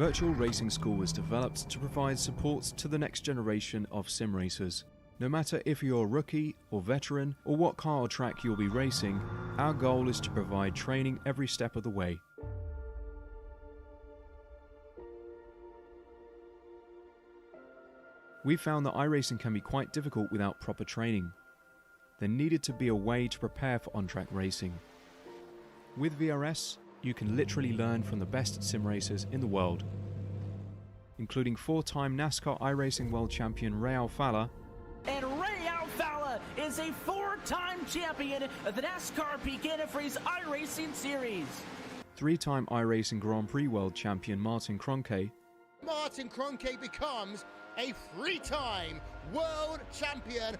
Virtual Racing School was developed to provide support to the next generation of sim racers. No matter if you're a rookie or veteran or what car or track you'll be racing, our goal is to provide training every step of the way. We found that iRacing can be quite difficult without proper training. There needed to be a way to prepare for on-track racing. With VRS, you can literally learn from the best sim racers in the world, including 4-time NASCAR iRacing World Champion Ray Alfala. And Ray Alfala is a 4-time champion of the NASCAR Peak Antifreeze iRacing Series. 3-time iRacing Grand Prix World Champion Martin Kroenke. Martin Kroenke becomes a 3-time world champion.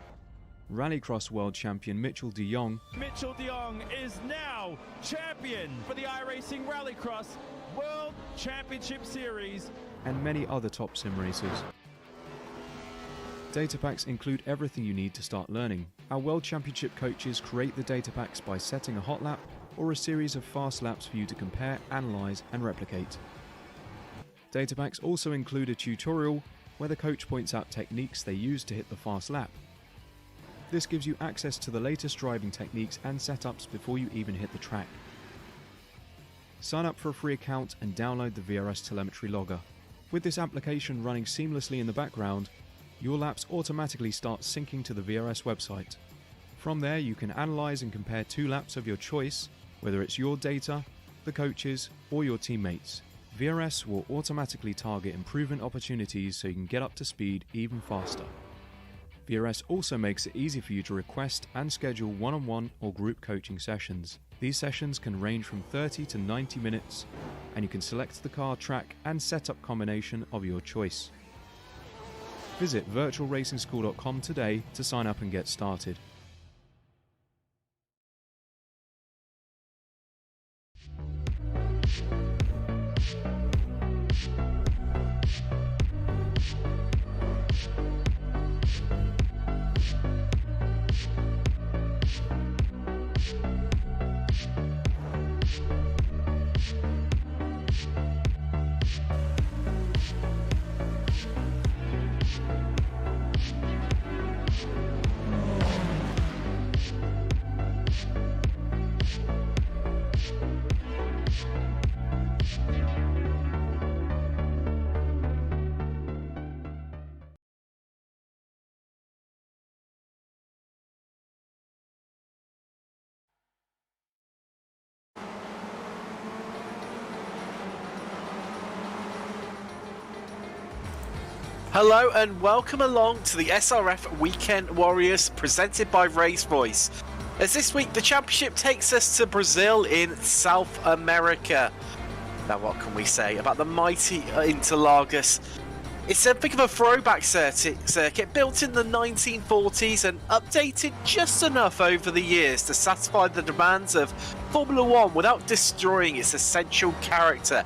Rallycross World Champion Mitchell de Jong. Mitchell de Jong is now champion for the iRacing Rallycross World Championship Series. And many other top sim racers. Data packs include everything you need to start learning. Our World Championship coaches create the data packs by setting a hot lap or a series of fast laps for you to compare, analyze, and replicate. Data packs also include a tutorial where the coach points out techniques they use to hit the fast lap. This gives you access to the latest driving techniques and setups before you even hit the track. Sign up for a free account and download the VRS telemetry logger. With this application running seamlessly in the background, your laps automatically start syncing to the VRS website. From there, you can analyze and compare 2 laps of your choice, whether it's your data, the coaches, or your teammates. VRS will automatically target improvement opportunities so you can get up to speed even faster. VRS also makes it easy for you to request and schedule one-on-one or group coaching sessions. These sessions can range from 30 to 90 minutes, and you can select the car, track, and setup combination of your choice. Visit virtualracingschool.com today to sign up and get started. Hello and welcome along to the SRF Weekend Warriors presented by RaceVoice. As this week the championship takes us to Brazil in South America. Now what can we say about the mighty Interlagos? It's a bit of a throwback circuit built in the 1940s and updated just enough over the years to satisfy the demands of Formula One without destroying its essential character.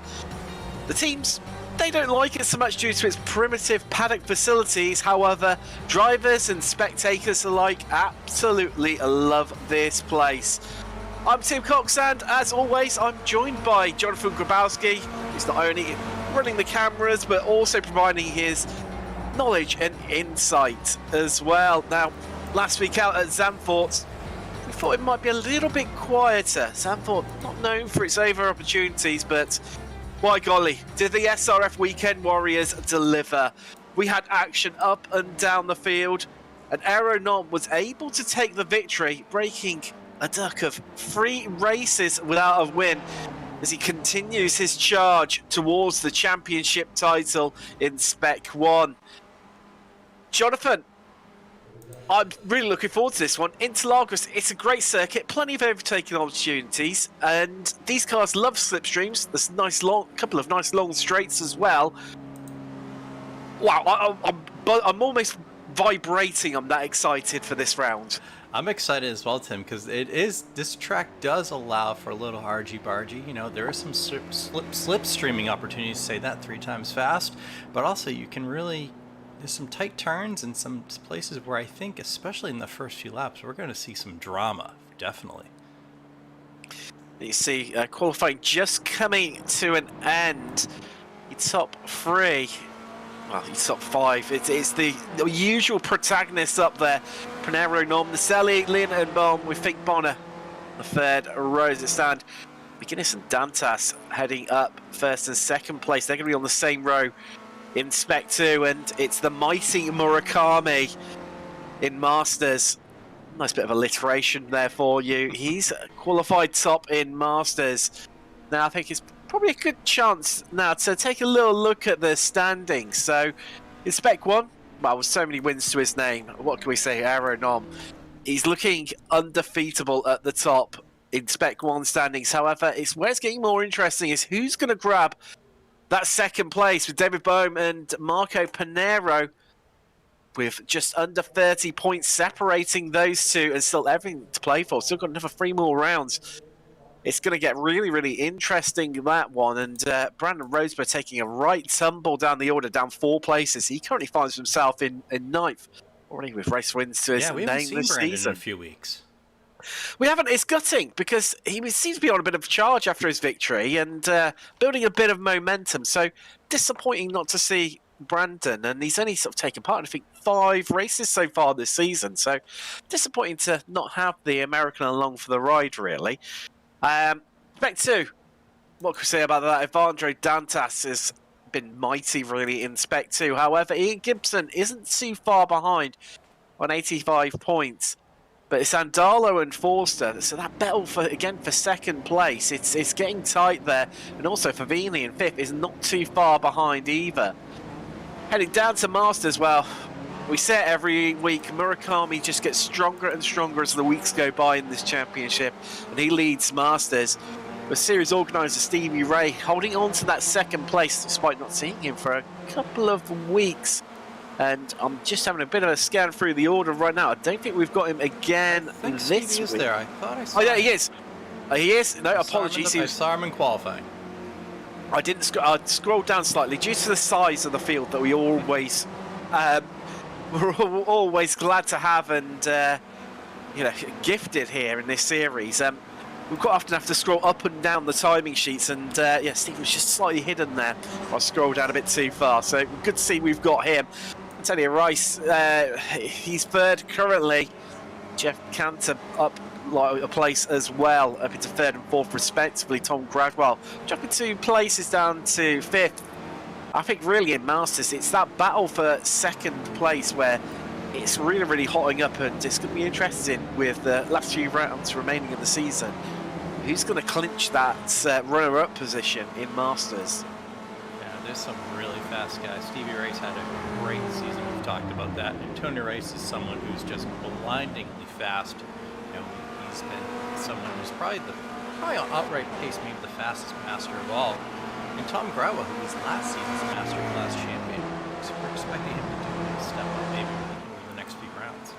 The teams, they don't like it so much due to its primitive paddock facilities. However, drivers and spectators alike absolutely love this place. I'm Tim Cox and as always I'm joined by Jonathan Grabowski, who's not only running the cameras but also providing his knowledge and insight as well. Now, last week out at Zandvoort, we thought it might be a little bit quieter. Zandvoort not known for its over opportunities, but by golly, did the SRF Weekend Warriors deliver. We had action up and down the field, and Aeronom was able to take the victory, breaking a duck of 3 races without a win as he continues his charge towards the championship title in Spec 1. Jonathan, I'm really looking forward to this one. Interlagos, it's a great circuit, plenty of overtaking opportunities, and these cars love slipstreams. There's a couple of nice long straights as well. Wow, I'm almost vibrating. I'm that excited for this round. I'm excited as well, Tim, because this track does allow for a little argy-bargy. You know, there are some slipstreaming opportunities, say that 3 times fast, but also you can really, there's some tight turns and some places where I think, especially in the first few laps, we're going to see some drama, definitely. You see qualifying just coming to an end. your top 3, well, your top 5, it's the usual protagonists up there. Pinero, Nom, Naselli, Lindenbaum with Fink Bonner. The third row as it stand. McGuinness and Dantas heading up first and second place. They're going to be on the same row in Spec 2, and it's the mighty Murakami in Masters. Nice bit of alliteration there for you. He's qualified top in Masters. Now I think it's probably a good chance now to take a little look at the standings. So in Spec 1, well, with so many wins to his name, what can we say? Aeronom. He's looking undefeatable at the top in Spec 1 standings. However, it's where it's getting more interesting is who's going to grab that second place with David Bohm and Marco Pinero, with just under 30 points separating those two and still everything to play for. Still got another 3 more rounds. It's going to get really, really interesting, that one. And Brandon Roseborough taking a right tumble down the order, down 4 places. He currently finds himself in 9th, already with race wins to his name this season. We haven't seen Brandon in a few weeks. We haven't. It's gutting because he seems to be on a bit of charge after his victory and building a bit of momentum. So disappointing not to see Brandon, and he's only sort of taken part in, I think, 5 races so far this season. So disappointing to not have the American along for the ride, really. Spec 2, what can we say about that? Evandro Dantas has been mighty, really, in Spec 2. However, Ian Gibson isn't too far behind on 85 points. But it's Andalo and Forster, so that battle for second place, it's getting tight there. And also Favini in 5th is not too far behind either. Heading down to Masters, well, we say it every week, Murakami just gets stronger and stronger as the weeks go by in this championship, and he leads Masters. With series organiser Stevie Ray holding on to that second place despite not seeing him for a couple of weeks. And I'm just having a bit of a scan through the order right now. I don't think we've got him again this week. Is there. I thought I saw him. Oh, yeah, he is. He is. No, apologies. I saw him in qualifying. I didn't. I scrolled down slightly due to the size of the field that we always, we're always glad to have and gifted here in this series. We quite often have to scroll up and down the timing sheets, and yeah, Steve was just slightly hidden there. I scrolled down a bit too far, so good to see we've got him. Antonio Rice, he's 3rd currently. Jeff Cantor up like a place as well, up into 3rd and 4th respectively. Tom Gradwell jumping 2 places down to 5th. I think really in Masters, it's that battle for 2nd place where it's really, really hotting up, and it's going to be interesting with the last few rounds remaining in the season. Who's going to clinch that runner-up position in Masters? Yeah, there's some really fast guys. Stevie Ray's had a great season. We've talked about that. And Tony Rice is someone who's just blindingly fast. You know, he's been someone who's probably on outright pace, maybe the fastest master of all. And Tom Grawa, who was last season's master class champion, so we're expecting him to do a step up maybe over the next few rounds.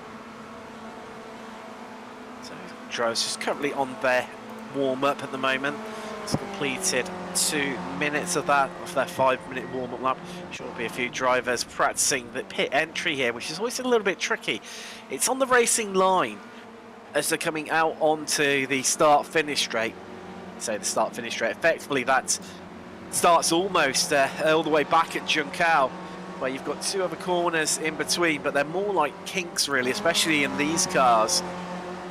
So Dro's just currently on their warm-up at the moment. It's completed 2 minutes of that, of their 5-minute warm-up lap. Sure will be a few drivers practicing the pit entry here, which is always a little bit tricky. It's on the racing line as they're coming out onto the start-finish straight. So the start-finish straight, effectively that starts almost all the way back at Juncal, where you've got 2 other corners in between, but they're more like kinks really, especially in these cars.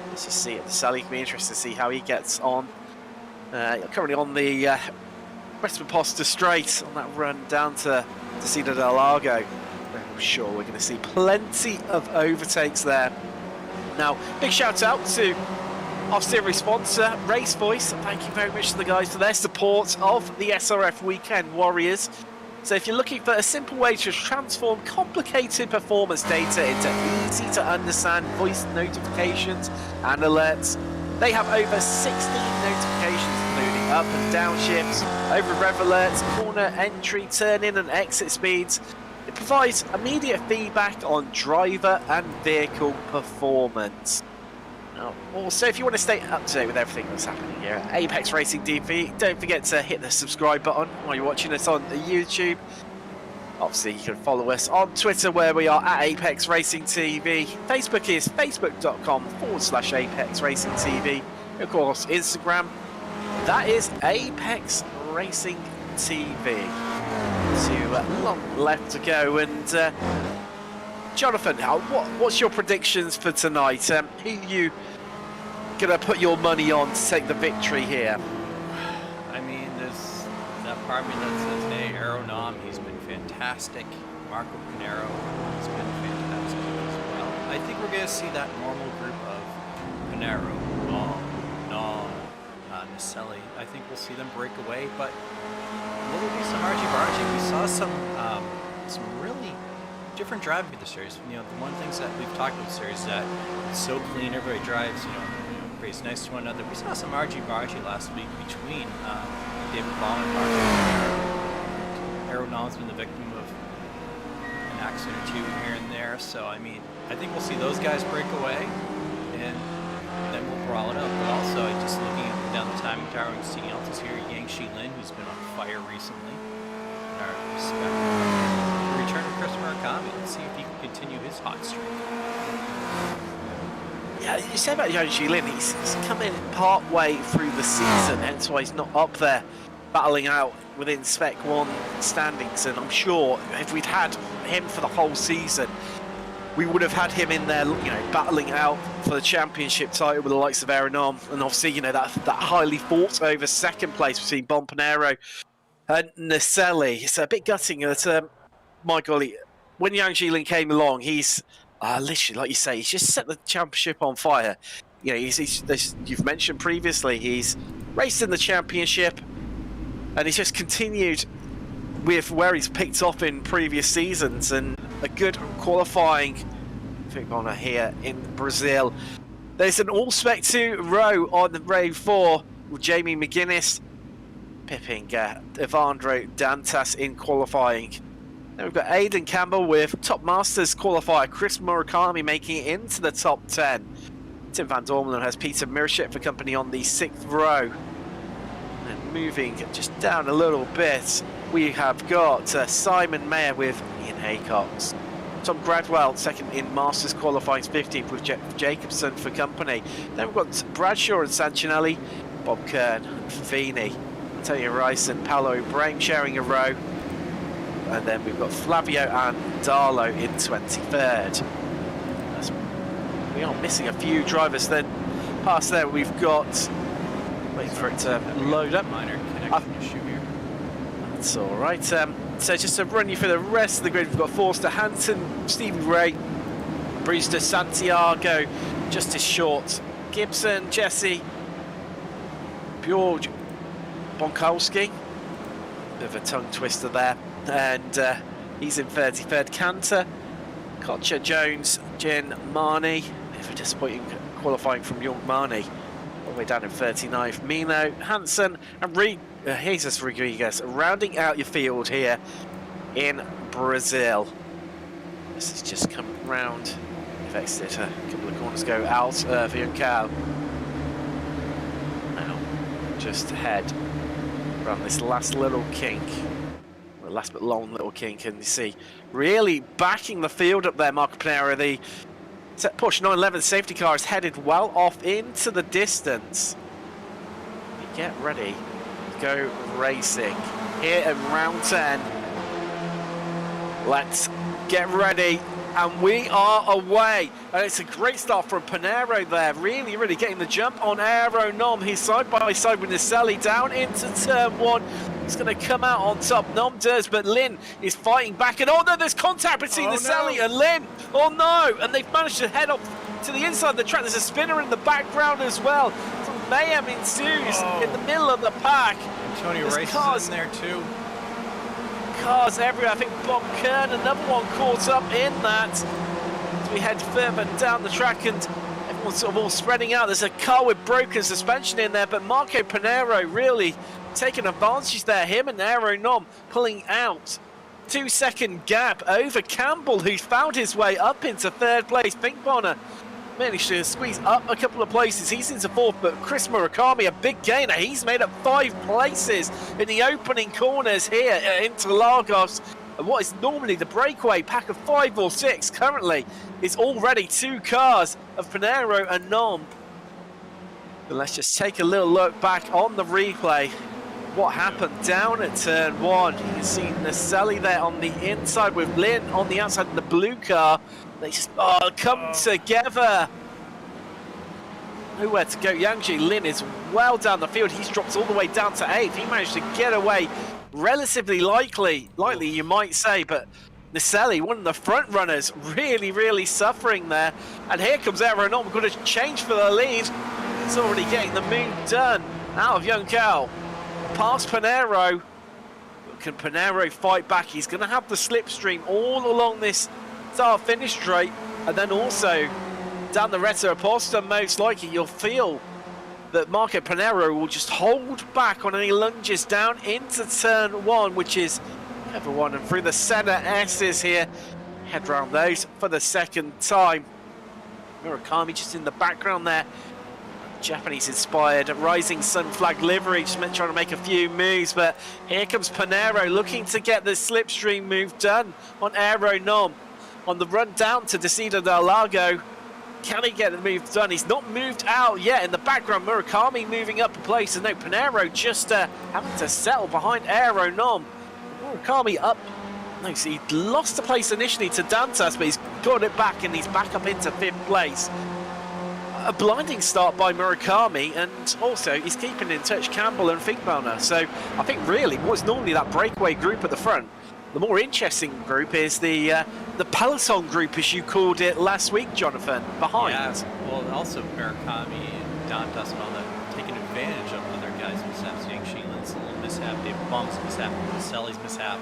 Let's just see it. Sally can be interested to see how he gets on. Currently on the West Imposter straight on that run down to Cedar del Lago. I'm sure we're going to see plenty of overtakes there. Now, big shout out to our series sponsor, RaceVoice. Thank you very much to the guys for their support of the SRF Weekend Warriors. So if you're looking for a simple way to transform complicated performance data into easy to understand voice notifications and alerts, they have over 16 notifications including up and down shifts, over rev alerts, corner entry, turn in and exit speeds. It provides immediate feedback on driver and vehicle performance. Now, also, if you want to stay up to date with everything that's happening here at Apex Racing TV, don't forget to hit the subscribe button while you're watching us on YouTube. Obviously, you can follow us on Twitter, where we are at Apex Racing TV. Facebook is facebook.com/Apex Racing TV. Of course, Instagram, that is Apex Racing TV. too long left to go. And Jonathan, what's your predictions for tonight? Who are you going to put your money on to take the victory here? I mean, there's that part of me that says, hey, Aeronom, he's been fantastic. Marco Pinero has been fantastic as well. I think we're going to see that normal group of Pinero, Nom, Naselli. I think we'll see them break away, but will there be some argy-bargy? We saw some really different driving in the series. You know, the one things that we've talked about the series that it's so clean, everybody drives, everybody's nice to one another. We saw some argy-bargy last week between David Ball and Marco Pinero. Aeronom's been the victim of an accident or two here and there, so I mean, I think we'll see those guys break away, and then we'll brawl it up. But also, just looking down the timing tower and seeing else is here, Yang Shi-Lin, who's been on fire recently. In our respect. The return of Chris Murakami. Let's see if he can continue his hot streak. Yeah, you say about Yang Shi-Lin, he's come in part way through the season, hence why he's not up there battling out within Spec 1 standings. And I'm sure if we'd had him for the whole season, we would have had him in there, battling out for the championship title with the likes of Aeronom, and obviously, that highly fought over second place between Bonpanero and Naselli. It's a bit gutting that, my golly, when Yang Shi-Lin came along, he's literally, like you say, he's just set the championship on fire. You've mentioned previously, he's raced in the championship, and he's just continued with where he's picked up in previous seasons, and a good qualifying honor here in Brazil. There's an all-spec 2 row on the row 4 with Jamie McGuinness pipping Evandro Dantas in qualifying. Then we've got Aidan Campbell with Top Masters qualifier Chris Murakami making it into the top 10. Tim van Dormelen has Peter Mirship for company on the 6th row. And moving just down a little bit, we have got Simon Mayer with Ian Haycox. Tom Gradwell second in Masters qualifying 15th with Jacobson for company. Then we've got Bradshaw and Sancinelli, Bob Kern, Feeney, Antonio Rice and Paolo O'Brien sharing a row. And then we've got Flavio and Darlow in 23rd. We are missing a few drivers then. Past there we've got, wait for it to load up. Minor connection issue here. That's all right. So just to run you through the rest of the grid, we've got Forster Hanson, Stevie Ray, Brewster Santiago, Justice Short, Gibson, Jesse, Bjorg Bonkowski, bit of a tongue twister there, and he's in 33rd. Cantor, Kocha, Jones, Jen, Marnie, bit of a disappointing qualifying from Young Marnie, all the way down in 39th. Mino, Hansen, and Jesus Rodriguez rounding out your field here in Brazil. This has just come round. We've exited a couple of corners ago out of Juncal. Now, just ahead around this last little kink. Well, last but long little kink, and you see really backing the field up there, Marco Pinero. The Porsche 911 safety car is headed well off into the distance. Get ready. Go racing here in round 10. Let's get ready, and we are away. And it's a great start from Pinero there, really getting the jump on Aeronom. He's side by side with Naselli down into turn 1. He's going to come out on top. Nom does, but Lin is fighting back, and oh no, there's contact between Naselli and Lin. Oh no, and they've managed to head up to the inside of the track. There's a spinner in the background as well. Mayhem ensues in the middle of the pack. Tony Rice is in there too. Cars everywhere. I think Bob Kern, another one caught up in that. As we head further down the track, and everyone's sort of all spreading out. There's a car with broken suspension in there, but Marco Pinero really taking advantage there. Him and Aeronom pulling out. 2-second gap over Campbell, who found his way up into 3rd place. Pink Bonner managed to squeeze up a couple of places. He's into 4th, but Chris Murakami, a big gainer. He's made up 5 places in the opening corners here at Interlagos. And what is normally the breakaway pack of 5 or 6 currently is already 2 cars of Pinero and Nom. But let's just take a little look back on the replay. what happened down at turn 1. You can see Naselli there on the inside with Lin on the outside in the blue car. They just come together. Nowhere to go. Yang Lin is well down the field. He's dropped all the way down to 8th. He managed to get away relatively lightly you might say, but Naselli, one of the front runners, really suffering there. And here comes Aeronom, going to change for the lead. He's already getting the move done out of Young Cal. Past Panero. Can Panero fight back? He's going to have the slipstream all along this start-finish straight, and then also down the Reta Aposta. Most likely you'll feel that Marco Panero will just hold back on any lunges down into turn 1, which is cover 1, and through the center S's here. Head round those for the second time. Murakami just in the background there. Japanese-inspired Rising Sun flag livery, just trying to make a few moves, but here comes Panero looking to get the slipstream move done on Aeronom. On the run down to Desida del Lago, can he get the move done? He's not moved out yet. In the background, Murakami moving up a place, and no, Panero just having to settle behind Aeronom. Murakami up. No, so he lost the place initially to Dantas, but he's got it back, and he's back up into 5th place. A blinding start by Murakami, and also he's keeping in touch Campbell and Finkbowner. So I think really what's normally that breakaway group at the front, the more interesting group is the peloton group, as you called it last week, Jonathan, behind. Yeah, well, also Murakami and Dantas and all that taking advantage of other guys' mishaps. Yang Shielin's little mishap, Dave Bump's mishap, Selly's mishap.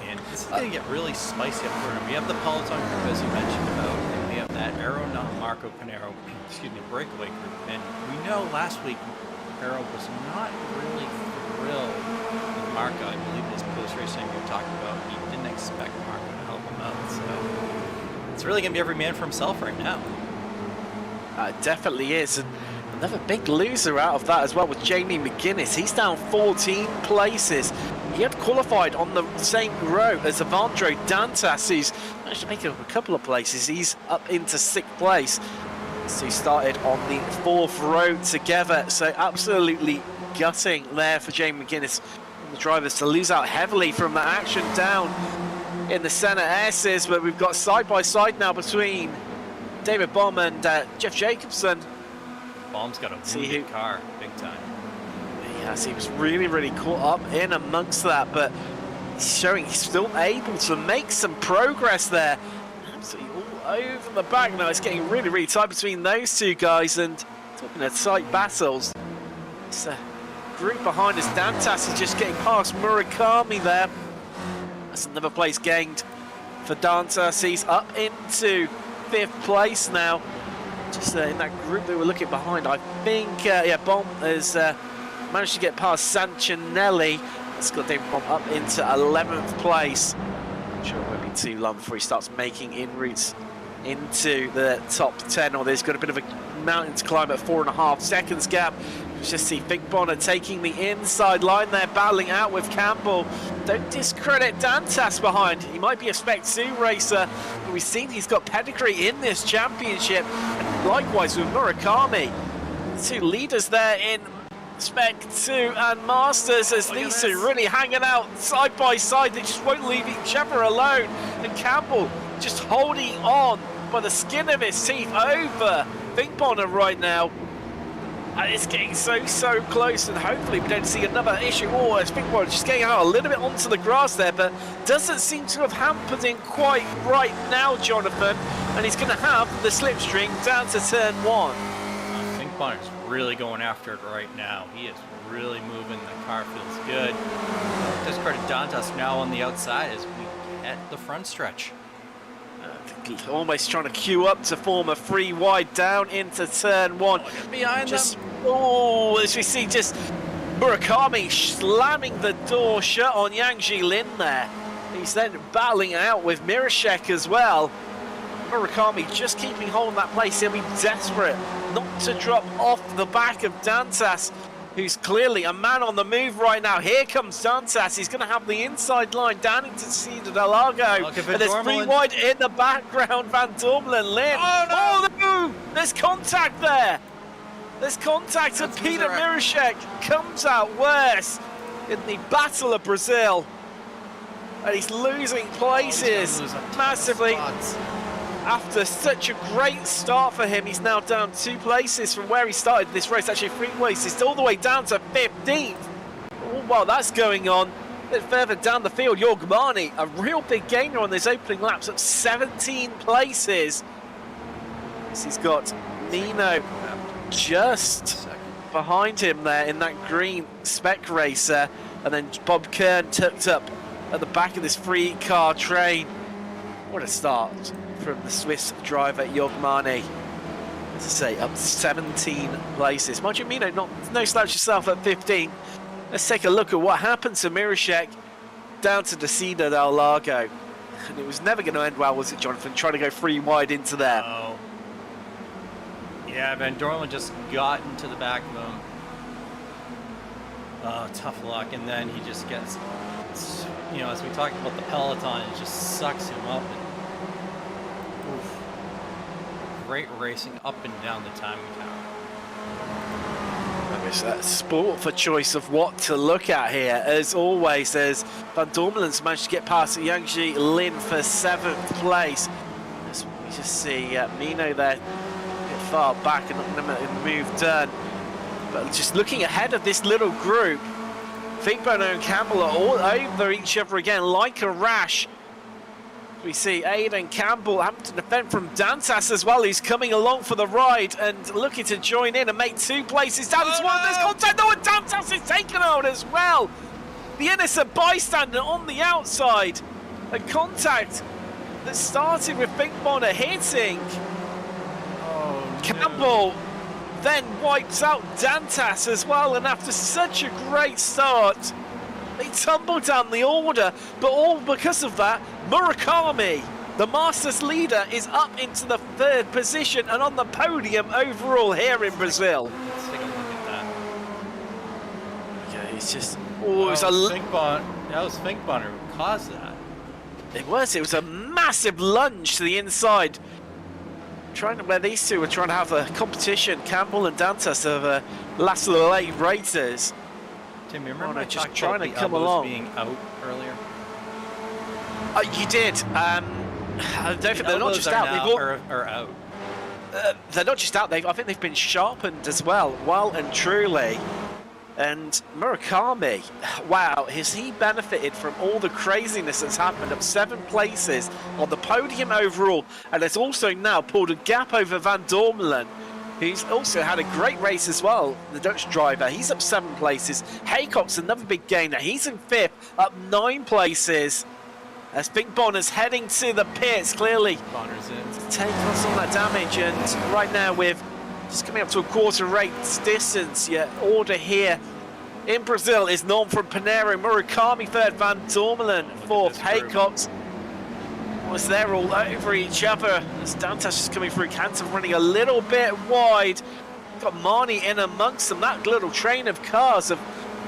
And this is going to get really spicy up front. We have the peloton group, as you mentioned about, and we have that Marco Panero, breakaway group. And we know last week Panero was not really thrilled with Marco. I believe in his post-race thing we were talking about, he didn't expect Marco to help him out. So it's really going to be every man for himself right now. It definitely is. And another big loser out of that as well was Jamie McGuinness. He's down 14 places. He had qualified on the same row as Evandro Dantas, who's managed to make it up a couple of places. He's up into 6th place. So he started on the 4th row together. So absolutely gutting there for Jamie McGuinness and the drivers to lose out heavily from that action down in the center S's. But we've got side-by-side now between David Baum and Jeff Jacobson. Baum's got a wounded car, big time. Yes, he was really caught up in amongst that, but he's showing he's still able to make some progress there. Absolutely all over the back now. It's getting really tight between those two guys, and talking of tight battles, this group behind us, Dantas is just getting past Murakami there. That's another place gained for Dantas. He's up into 5th place now. Just in that group that we're looking behind, I think, Baum has managed to get past Sancinelli. It's got David Baum up into 11th place. I'm sure it won't be too long before he starts making inroads into the top 10, or there's got a bit of a mountain to climb at 4.5 seconds gap. You just see Finkbowner taking the inside line there, battling out with Campbell. Don't discredit Dantas behind. He might be a Spec 2 racer, but we've seen he's got pedigree in this championship. And likewise with Murakami. Two leaders there in Spec 2 and Masters, as these two really hanging out side by side. They just won't leave each other alone. And Campbell just holding on by the skin of his teeth over Finkbowner right now. And it's getting so close, and hopefully we don't see another issue. Oh, as Finkbowner just getting out a little bit onto the grass there, but doesn't seem to have hampered him quite right now, Jonathan. And he's going to have the slipstream down to turn 1. Finkbowner's really going after it right now. He is really moving. The car feels good. Discredit Dantas now on the outside as we hit the front stretch. Almost trying to queue up to form a free wide down into turn 1. Behind them. Oh, as we see just Murakami slamming the door shut on Yang Jilin there. He's then battling out with Mirashek as well. Murakami just keeping hold of that place. He'll be desperate not to drop off the back of Dantas, who's clearly a man on the move right now. Here comes Dantas. He's going to have the inside line down into Cedar del Lago. And there's free wide in the background. Van Dormelen, Lin. Oh, no! Oh, there's contact there. There's contact, and Peter Mirashek comes out worse in the Battle of Brazil. And he's losing places massively. After such a great start for him, he's now down 2 places from where he started this race. Actually, 3 places, all the way down to 15th. Oh, while that's going on, a bit further down the field, Yorgmani, a real big gainer on these opening laps, up 17 places. He's got Nino just behind him there in that green spec racer, and then Bob Kern tucked up at the back of this 3-car train. What a start from the Swiss driver Yorgmani. As I say, up 17 places. Mind you, Mino, no slouch yourself at 15. Let's take a look at what happened to Mirashek down to Desida del Lago. And it was never going to end well, was it, Jonathan? Trying to go 3 wide into there. Oh. Yeah, Van Dorlen just got into the back of him. Oh, tough luck. And then he just gets, you know, as we talked about the peloton, it just sucks him up. And, oof. Great racing up and down the timing tower. It's a sport for choice of what to look at here. As always, there's Van Dormelen's managed to get past Yangji Lin for 7th place. As we just see Mino there a bit far back and not going to move done. But just looking ahead of this little group, Finkbono and Campbell are all over each other again, like a rash. We see Aidan Campbell having to defend from Dantas as well. He's coming along for the ride and looking to join in and make 2 places down. There's contact. No, and Dantas is taken out as well. The innocent bystander on the outside. A contact that started with Finkbono hitting Campbell, then wipes out Dantas as well. And after such a great start, they tumble down the order, but all because of that, Murakami, the Masters leader, is up into the 3rd position and on the podium overall here in Brazil. Let's take a look at that. Okay, it's just... Oh, it was that was Finkbono who caused that. It was a massive lunge to the inside. Where these two were trying to have a competition, Campbell and Dantas, of last late raters. Tim, you remember just trying to come along. Being out earlier? You did. I don't think they're not just out. Are out. They're not just out. I think they've been sharpened as well, well and truly. And Murakami, wow, has he benefited from all the craziness that's happened? Up 7 places on the podium overall, and has also now pulled a gap over Van Dormelen, who's also had a great race as well, the Dutch driver. He's up 7 places. Haycock's another big gainer. He's in 5th, up 9 places. As Finkbono's heading to the pits, clearly Bonner's in. Take on some of that damage, and right now with just coming up to a quarter race distance, your order here in Brazil is Norm from Panero, Murakami 3rd, Van Dormelen 4th, Haycock's. Was there all over each other as Dantas is coming through. Cantor running a little bit wide. Got Marnie in amongst them. That little train of cars of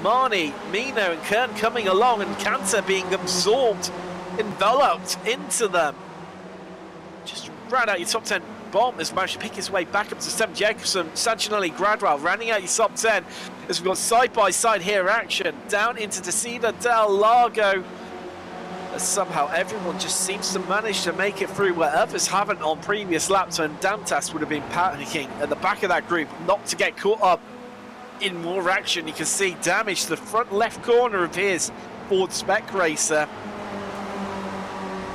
Marnie, Mino and Kern coming along, and Cantor being absorbed, enveloped into them. Just ran out your top 10. Bomb has managed to pick his way back up to 7th. Jacobson, Sancinelli, Gradwell running out your top 10 as we've got side-by-side here action down into Desida del Lago. Somehow everyone just seems to manage to make it through where others haven't on previous laps, and Dantas would have been panicking at the back of that group not to get caught up in more action. You can see damage to the front left corner of his Ford Spec Racer.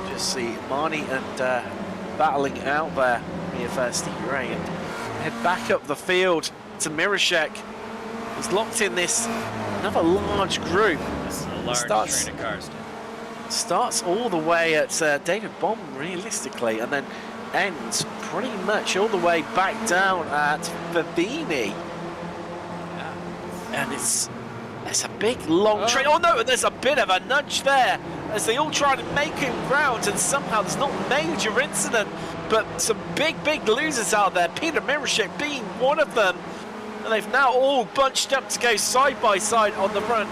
Just see Marnie and battling out there near Stevie Ray, and head back up the field to Mirashek. He's locked in this another large group. This is a large train of cars, Tim. Starts all the way at David Bomb, realistically, and then ends pretty much all the way back down at Fabini. Yeah. And it's a big, long train. Oh no, there's a bit of a nudge there as they all try to make him ground, and somehow there's not a major incident, but some big losers out there, Peter Mirashek being one of them. And they've now all bunched up to go side by side on the run.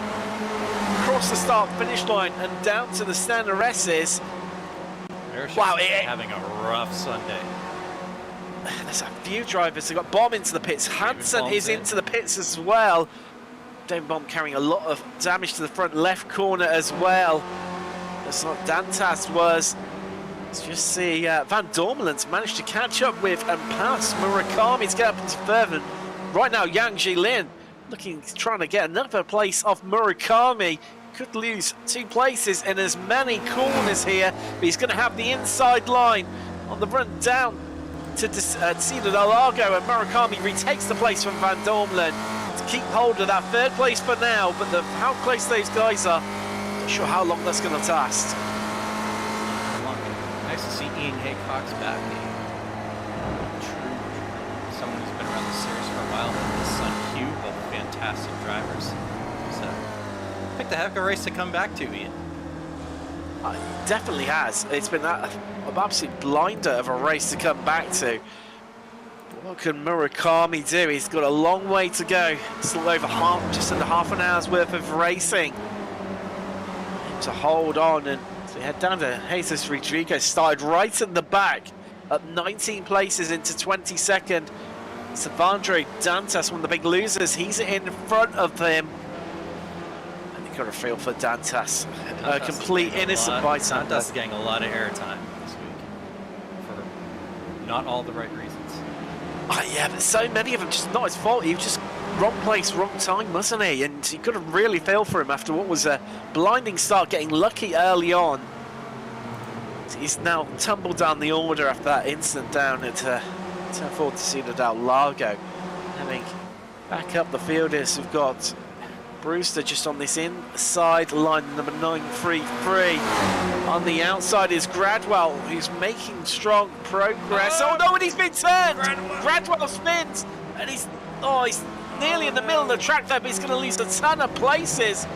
Across the start-finish line and down to the standard S's. Wow, having a rough Sunday. there's a few drivers. They've got Bomb into the pits. Hansen is into the pits as well. David Bomb carrying a lot of damage to the front left corner as well. That's what Dantas was. Let's just see, Van Dormelen's managed to catch up with and pass Murakami to get up into third. Right now, Yang Jilin trying to get another place off Murakami. Could lose 2 places in as many corners here, but he's going to have the inside line on the run down to Ciudad del Lago, and Murakami retakes the place from Van Dormelen to keep hold of that 3rd place for now. But how close those guys are, not sure how long that's going to last. Nice to see Ian Haycock's back. Someone who's been around the series for a while. His son Hugh, both fantastic drivers. So, I think the heck of a race to come back to, Ian. It definitely has. It's been an absolute blinder of a race to come back to. What can Murakami do? He's got a long way to go. Still over just under half an hour's worth of racing to hold on. And so we head down to Jesus Rodriguez, started right at the back, up 19 places into 22nd. Savandro Dantas, one of the big losers, he's in front of him. And you've got to feel for Dantas, a complete innocent bystander. Dantas is getting a lot of airtime this week for not all the right reasons. Yeah, but so many of them, just not his fault. He was just wrong place, wrong time, wasn't he? And you could have really failed for him after what was a blinding start, getting lucky early on. He's now tumbled down the order after that incident down at turn 4 to Ciudad del Lago. Having back up the fielders, we've got Brewster just on this inside line, number 933. On the outside is Gradwell, who's making strong progress. Oh no, and he's been turned! Gradwell spins, and he's nearly in the middle of the track there, but he's going to lose a ton of places.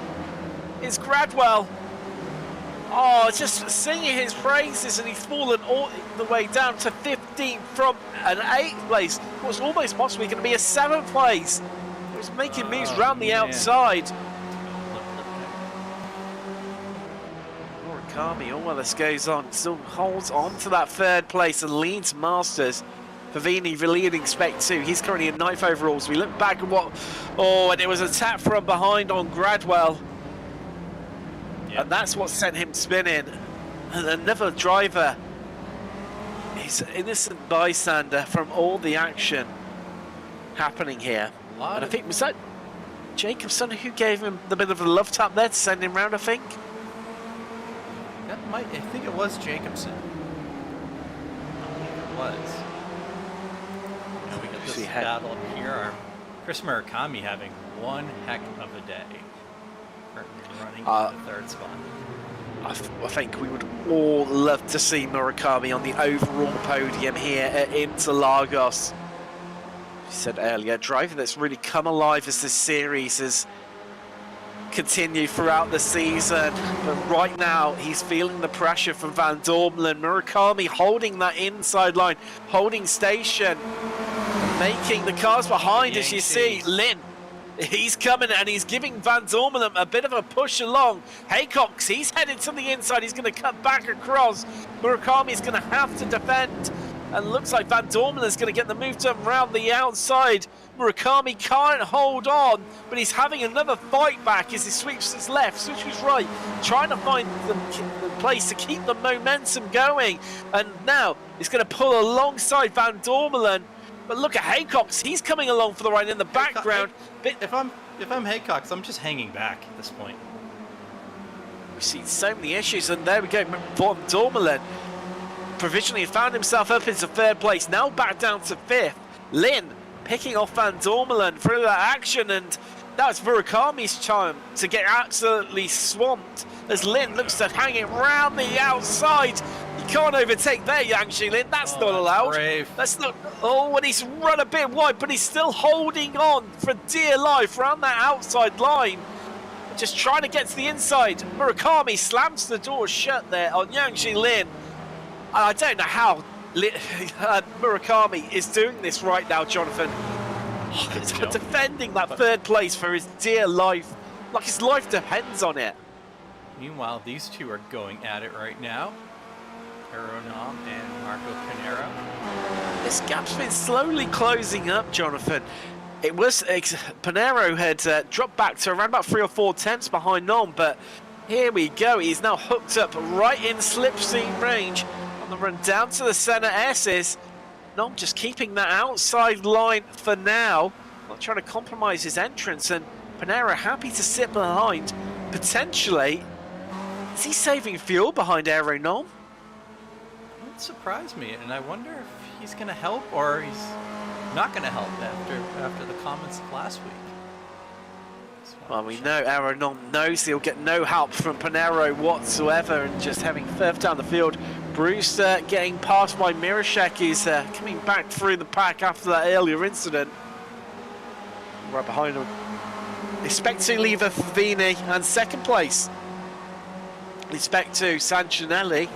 It's Gradwell. Oh, just singing his praises, and he's fallen all the way down to 15th from an 8th place. What's almost possibly going to be a 7th place. He was making moves round the outside. Murakami, all while this goes on, still holds on to that 3rd place and leads Masters. Favini leading Spec 2. He's currently in 9th overalls. We look back at what... Oh, and it was a tap from behind on Gradwell. Yep. And that's what sent him spinning. And another driver. He's an innocent bystander from all the action happening here. And I think, was that Jacobson who gave him the bit of a love tap there to send him round, I think? I think it was Jacobson. It was. We got this battle up here. Chris Murakami having one heck of a day. Running in the 3rd spot. I think we would all love to see Murakami on the overall podium here at Interlagos. You said earlier, a driver that's really come alive as this series has continued throughout the season. But right now, he's feeling the pressure from Van Dormelen. Murakami holding that inside line, holding station, making the cars behind, as you see, Lynn. He's coming and he's giving Van Dormelen a bit of a push along. Haycox, he's headed to the inside. He's going to cut back across. Murakami's going to have to defend. And looks like Van Dormelen's going to get the move done around the outside. Murakami can't hold on, but he's having another fight back as he sweeps his left, switches right, trying to find the place to keep the momentum going. And now he's going to pull alongside Van Dormelen. But look at Haycox, he's coming along for the ride in the background. If I'm Haycox, I'm just hanging back at this point. We've seen so many issues, and there we go. Van Dormelen provisionally found himself up into 3rd place, now back down to 5th. Lynn picking off Van Dormelen through that action, and that's Murakami's time to get absolutely swamped as Lynn looks to hang it round the outside. You can't overtake there, Yang Jilin. That's not allowed. Brave. That's not. Oh, and he's run a bit wide, but he's still holding on for dear life around that outside line. Just trying to get to the inside. Murakami slams the door shut there on Yang Jilin. I don't know how Murakami is doing this right now, Jonathan. Defending that 3rd place for his dear life. Like his life depends on it. Meanwhile, these two are going at it right now. Aeronom and Marco Pinero. This gap's been slowly closing up, Jonathan. It was Pinero had dropped back to around about 3 or 4 tenths behind Nom, but here we go. He's now hooked up right in slipstream range on the run down to the center S's. Nom just keeping that outside line for now, not trying to compromise his entrance, and Pinero happy to sit behind. Potentially, is he saving fuel behind Aeronom? It surprised me, and I wonder if he's going to help or he's not going to help after the comments of last week. Well, we know Aeronom knows he'll get no help from Pinero whatsoever, and just having further down the field, Brewster getting passed by Mirashek is coming back through the pack after that earlier incident. Right behind him. Expect to leave a Favini and second place. Expect to Sancinelli.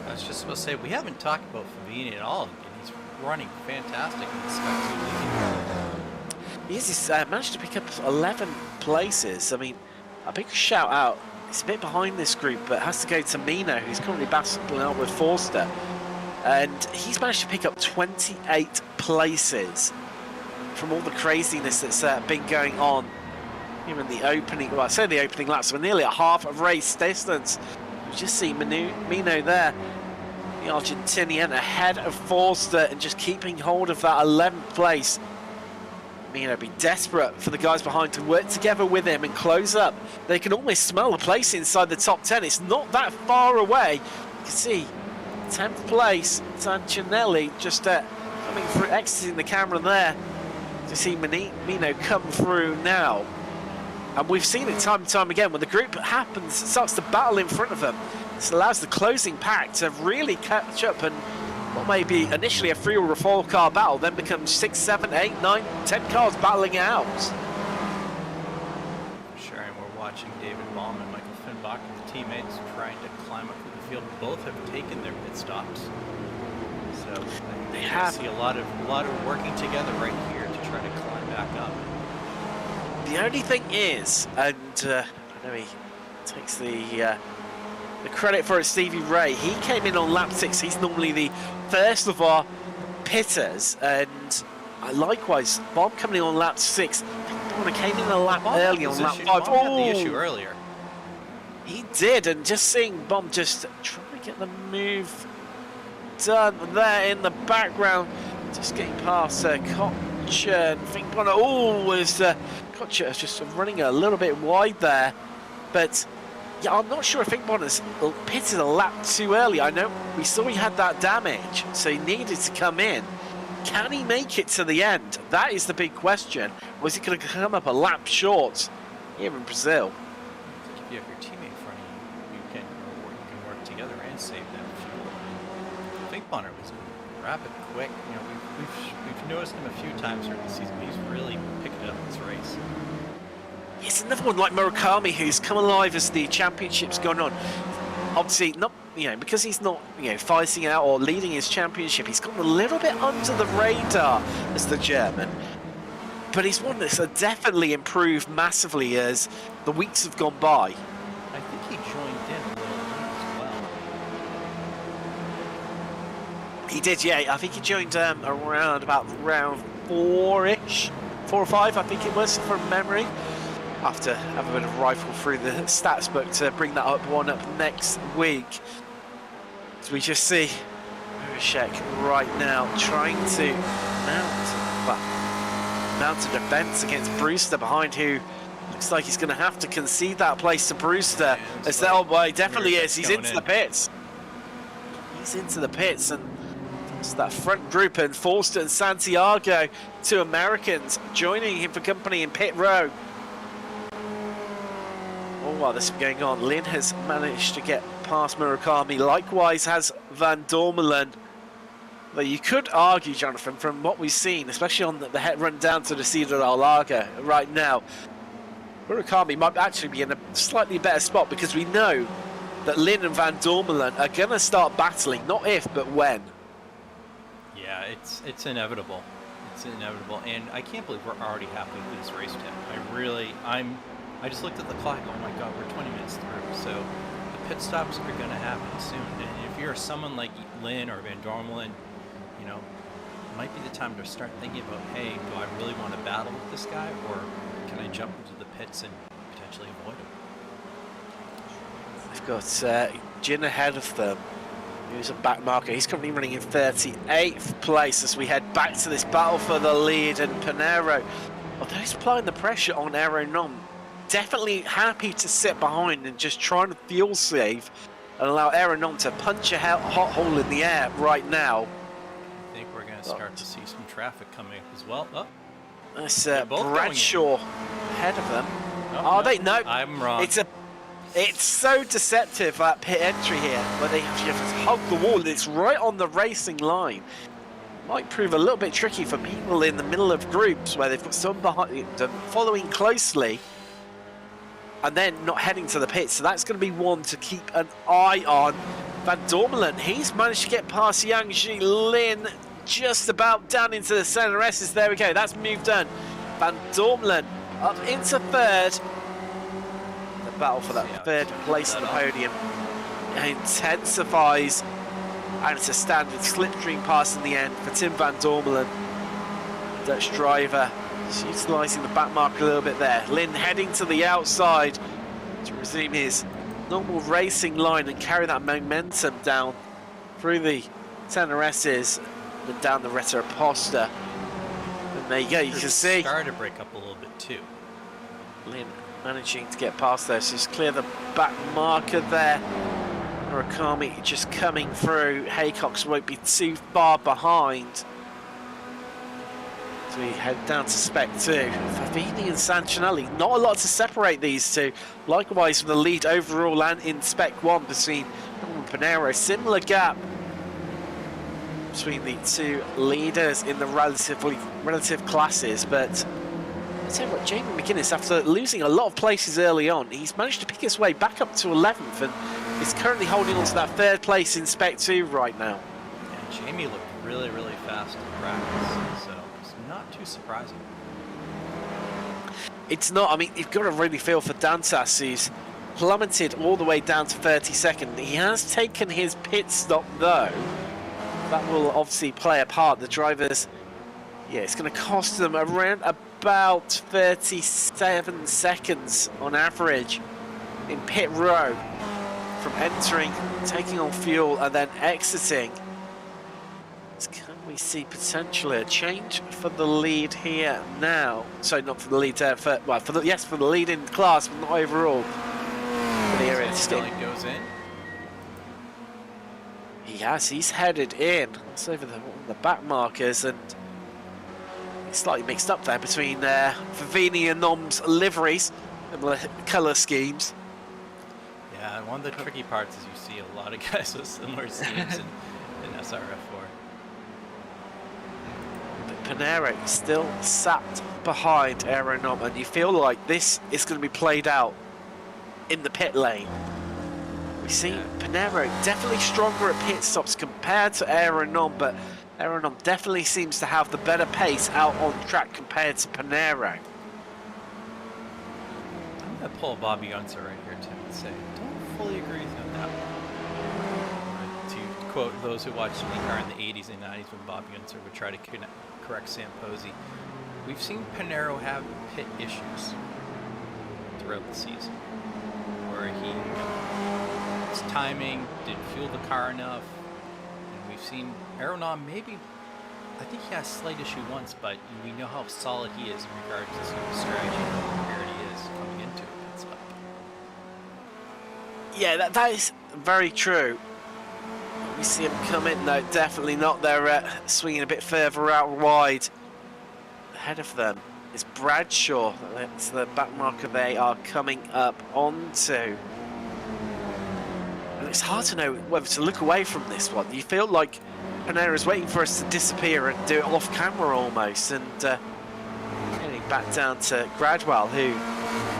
I was just supposed to say, we haven't talked about Favini at all, and he's running fantastic in the Spec 2 league. He's managed to pick up 11 places. I mean, a big shout out. He's a bit behind this group, but has to go to Mino, who's currently battling out with Forster. And he's managed to pick up 28 places from all the craziness that's been going on. Even the opening, well, I say the opening laps, we're nearly at half of race distance. You just see Mino there, the Argentinian ahead of Forster and just keeping hold of that 11th place. Mino be desperate for the guys behind to work together with him and close up. They can almost smell a place inside the top 10. It's not that far away. You can see 10th place, Sancinelli just coming through, exiting the camera there to see Mino come through now. And we've seen it time and time again, when the group starts to battle in front of them, this allows the closing pack to really catch up, and what may be initially a 3 or 4 car battle then becomes 6, 7, 8, 9, 10 cars battling it out. Sure, and we're watching David Baum and Michael Finbach and the teammates trying to climb up through the field. Both have taken their pit stops. So they see a lot of working together right here to try to climb back up. The only thing is, and I know he takes the credit for it, Stevie Ray, he came in on lap 6. He's normally the first of our pitters, and likewise, Bob coming in on lap 6. He came in a lap early on lap 5. Bob had the issue earlier. He did, and just seeing Bob just trying to get the move done there in the background, just getting past Kocher and Finkbonner. Oh, was Kocher just running a little bit wide there, but yeah, I'm not sure if Finkbonner's pitted a lap too early. I know we saw he had that damage, so he needed to come in. Can he make it to the end? That is the big question. Was he going to come up a lap short here in Brazil? If you have your teammate in front of you, you can work together and save that fuel. Finkbonner was rapid, quick. You know, we've noticed him a few times during the season. He's really picked it up in this race. It's another one like Murakami, who's come alive as the championship's gone on. Obviously, not because he's not fighting out or leading his championship, he's gone a little bit under the radar as the German. But he's one that's definitely improved massively as the weeks have gone by. I think he joined in a little late as well. He did, yeah. I think he joined around about round 4-ish, 4 or 5, I think it was, from memory. After having a bit of rifle through the stats book to bring that up next week. So we just see Mirashek right now trying to mount a defense against Brewster behind, who looks like he's going to have to concede that place to Brewster. As that old boy definitely is. He's into the pits. He's into the pits, and it's that front group, and Forster and Santiago, 2 Americans, joining him for company in pit row. While this is going on, Lin has managed to get past Murakami, likewise has Van Dormelen. But you could argue, Jonathan, from what we've seen, especially on the head run down to the Ciudad del Lago right now, Murakami might actually be in a slightly better spot, because we know that Lin and Van Dormelen are going to start battling, not if, but when. Yeah, it's inevitable. It's inevitable, and I can't believe we're already halfway through this race, Tim. I just looked at the clock. Oh my God, we're 20 minutes through. So the pit stops are going to happen soon. And if you're someone like Lynn or Van Dormelen, you know, it might be the time to start thinking about, hey, do I really want to battle with this guy, or can I jump into the pits and potentially avoid him? They've got Jin ahead of them, who's a back marker. He's currently running in 38th place as we head back to this battle for the lead. And Pinero, although he's applying the pressure on Aeronom, definitely happy to sit behind and just trying to fuel save and allow Aeronom to punch a hot hole in the air right now. I think we're going to start to see some traffic coming up as well. Oh, that's Bradshaw ahead of them. Oh, they? No, I'm wrong. It's so deceptive, that pit entry here, where they have to hug the wall. It's right on the racing line. Might prove a little bit tricky for people in the middle of groups where they've got some behind them following closely and then not heading to the pit. So that's going to be one to keep an eye on. Van Dormelen, he's managed to get past Yang Ji Lin just about down into the center S's. There we go, that's moved on. Van Dormelen up into third. The battle for that third place on the podium intensifies, and it's a standard slipstream pass in the end for Tim Van Dormelen. Dutch driver just utilising the back mark a little bit there. Lynn heading to the outside to resume his normal racing line and carry that momentum down through the center S's and down the Retta Aposta. And there you go, you can see. Started to break up a little bit too. Lynn managing to get past there, so just clear the back marker there. Murakami just coming through. Haycox won't be too far behind. So we head down to Spec 2. Favini and Sancinelli, not a lot to separate these two. Likewise for the lead overall and in Spec 1 between Norman Pinero. Similar gap between the two leaders in the relative classes, but I tell you what, Jamie McGuinness, after losing a lot of places early on, he's managed to pick his way back up to 11th and is currently holding on to that third place in Spec 2 right now. Yeah, Jamie looked really, really fast in practice, so it's not too surprising. It's not. I mean, you've got to really feel for Dantas, who's plummeted all the way down to 32nd. He has taken his pit stop, though. That will obviously play a part. The drivers, yeah, it's going to cost them around about 37 seconds on average in pit row from entering, taking on fuel, and then exiting. So can we see potentially a change for the lead here now? So not for the lead, for the lead in class, but not overall. The area still goes in. He's headed in. It's over the back markers, and it's slightly mixed up there between Favini and Nom's liveries and the colour schemes. Yeah, one of the tricky parts is you see a lot of guys with similar schemes in SRF4. But Pinero still sat behind Aeronom, and you feel like this is going to be played out in the pit lane. We see Pinero definitely stronger at pit stops compared to Aeronom, but Aeronom definitely seems to have the better pace out on track compared to Pinero. I'm going to pull Bobby Unser right here, Tim, and say, don't fully agree with him on that one. To quote those who watched IndyCar in the 80s and 90s when Bobby Unser would try to correct Sam Posey, we've seen Pinero have pit issues throughout the season, where his timing didn't fuel the car enough, and we've seen Aeronom maybe, I think he has a slight issue once, but we know how solid he is in regards to sort of strategy and how prepared he is coming into a pit stop. Yeah, that is very true. We see him come in, no, definitely not. They're swinging a bit further out wide. Ahead of them is Bradshaw. That's the back marker they are coming up onto. And it's hard to know whether to look away from this one. You feel like Pinero is waiting for us to disappear and do it off camera almost. And getting back down to Gradwell, who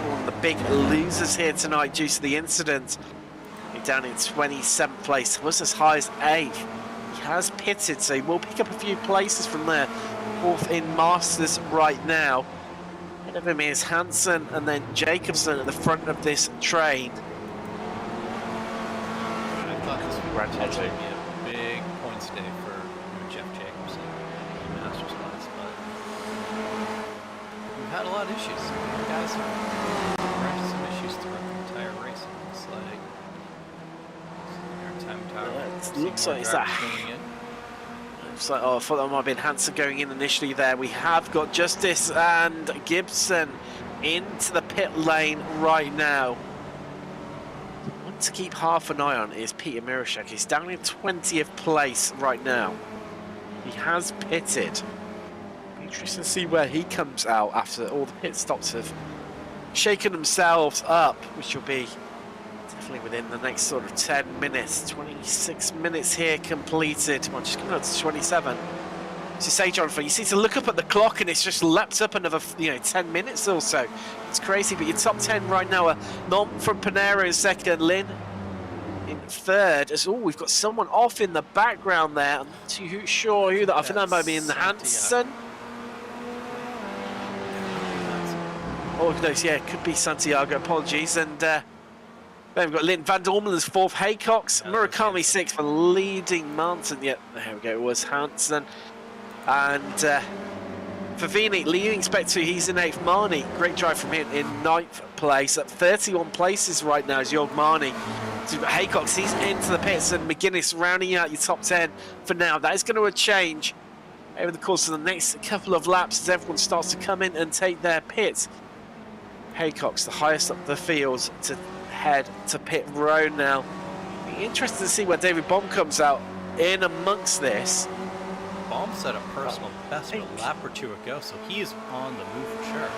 one of the big losers here tonight due to the incident. Down in 27th place, was as high as 8th. He has pitted, so he will pick up a few places from there. 4th in Masters right now. Ahead of him is Hansen and then Jacobson at the front of this train. Congratulations. It'll be a big points day for Jeff Jacobson, Masters class, but we've had a lot of issues. You guys have run into some issues throughout the entire race. It looks like our time tower. Looks like it's that. Looks like, oh, I thought that might have been Hansen going in initially there. We have got Justice and Gibson into the pit lane right now. One to keep half an eye on is Peter Mirashek. He's down in 20th place right now. He has pitted. Interesting to see where he comes out after all the pit stops have shaken themselves up, which will be definitely within the next sort of 10 minutes. 26 minutes here completed. Well, just coming up to 27. To say, Jonathan, you seem to look up at the clock and it's just leapt up another, 10 minutes or so. It's crazy, but your top 10 right now are Nom from Panero in second, Lynn in third. As we've got someone off in the background there. I'm not too sure who that. I think that might be in the Hansen. Oh no, yeah, it could be Santiago. Apologies. And then we've got Lynn Van Dormelen's fourth, Haycox, Murakami sixth for leading Martin. Yeah, there we go. It was Hansen. And Favini leading Spectre, he's in 8th. Marnie, great drive from him in 9th place. At 31 places right now is Jorg Marnie. So you've got Haycox, he's into the pits, and McGuinness rounding out your top 10 for now. That is going to change over the course of the next couple of laps as everyone starts to come in and take their pits. Haycox, the highest up the field, to head to pit road now. Be interesting to see where David Baum comes out in amongst this. Baum set a personal best a lap or two ago, so he is on the move for sure.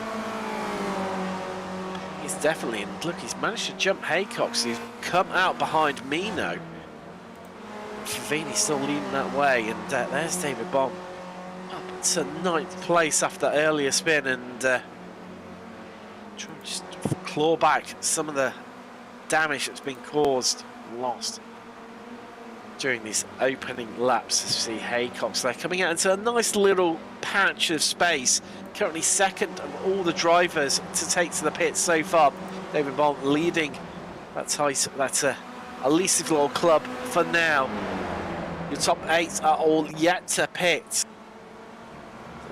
He's definitely, and look, he's managed to jump Haycox. He's come out behind Mino. Favini still leading that way, and there's David Baum up to 9th place after that earlier spin, and trying to just claw back some of the damage that's been caused and lost during these opening laps. See Haycox there coming out into a nice little patch of space. Currently second of all the drivers to take to the pits so far. David Baum leading that elusive little club for now. Your top 8 are all yet to pit.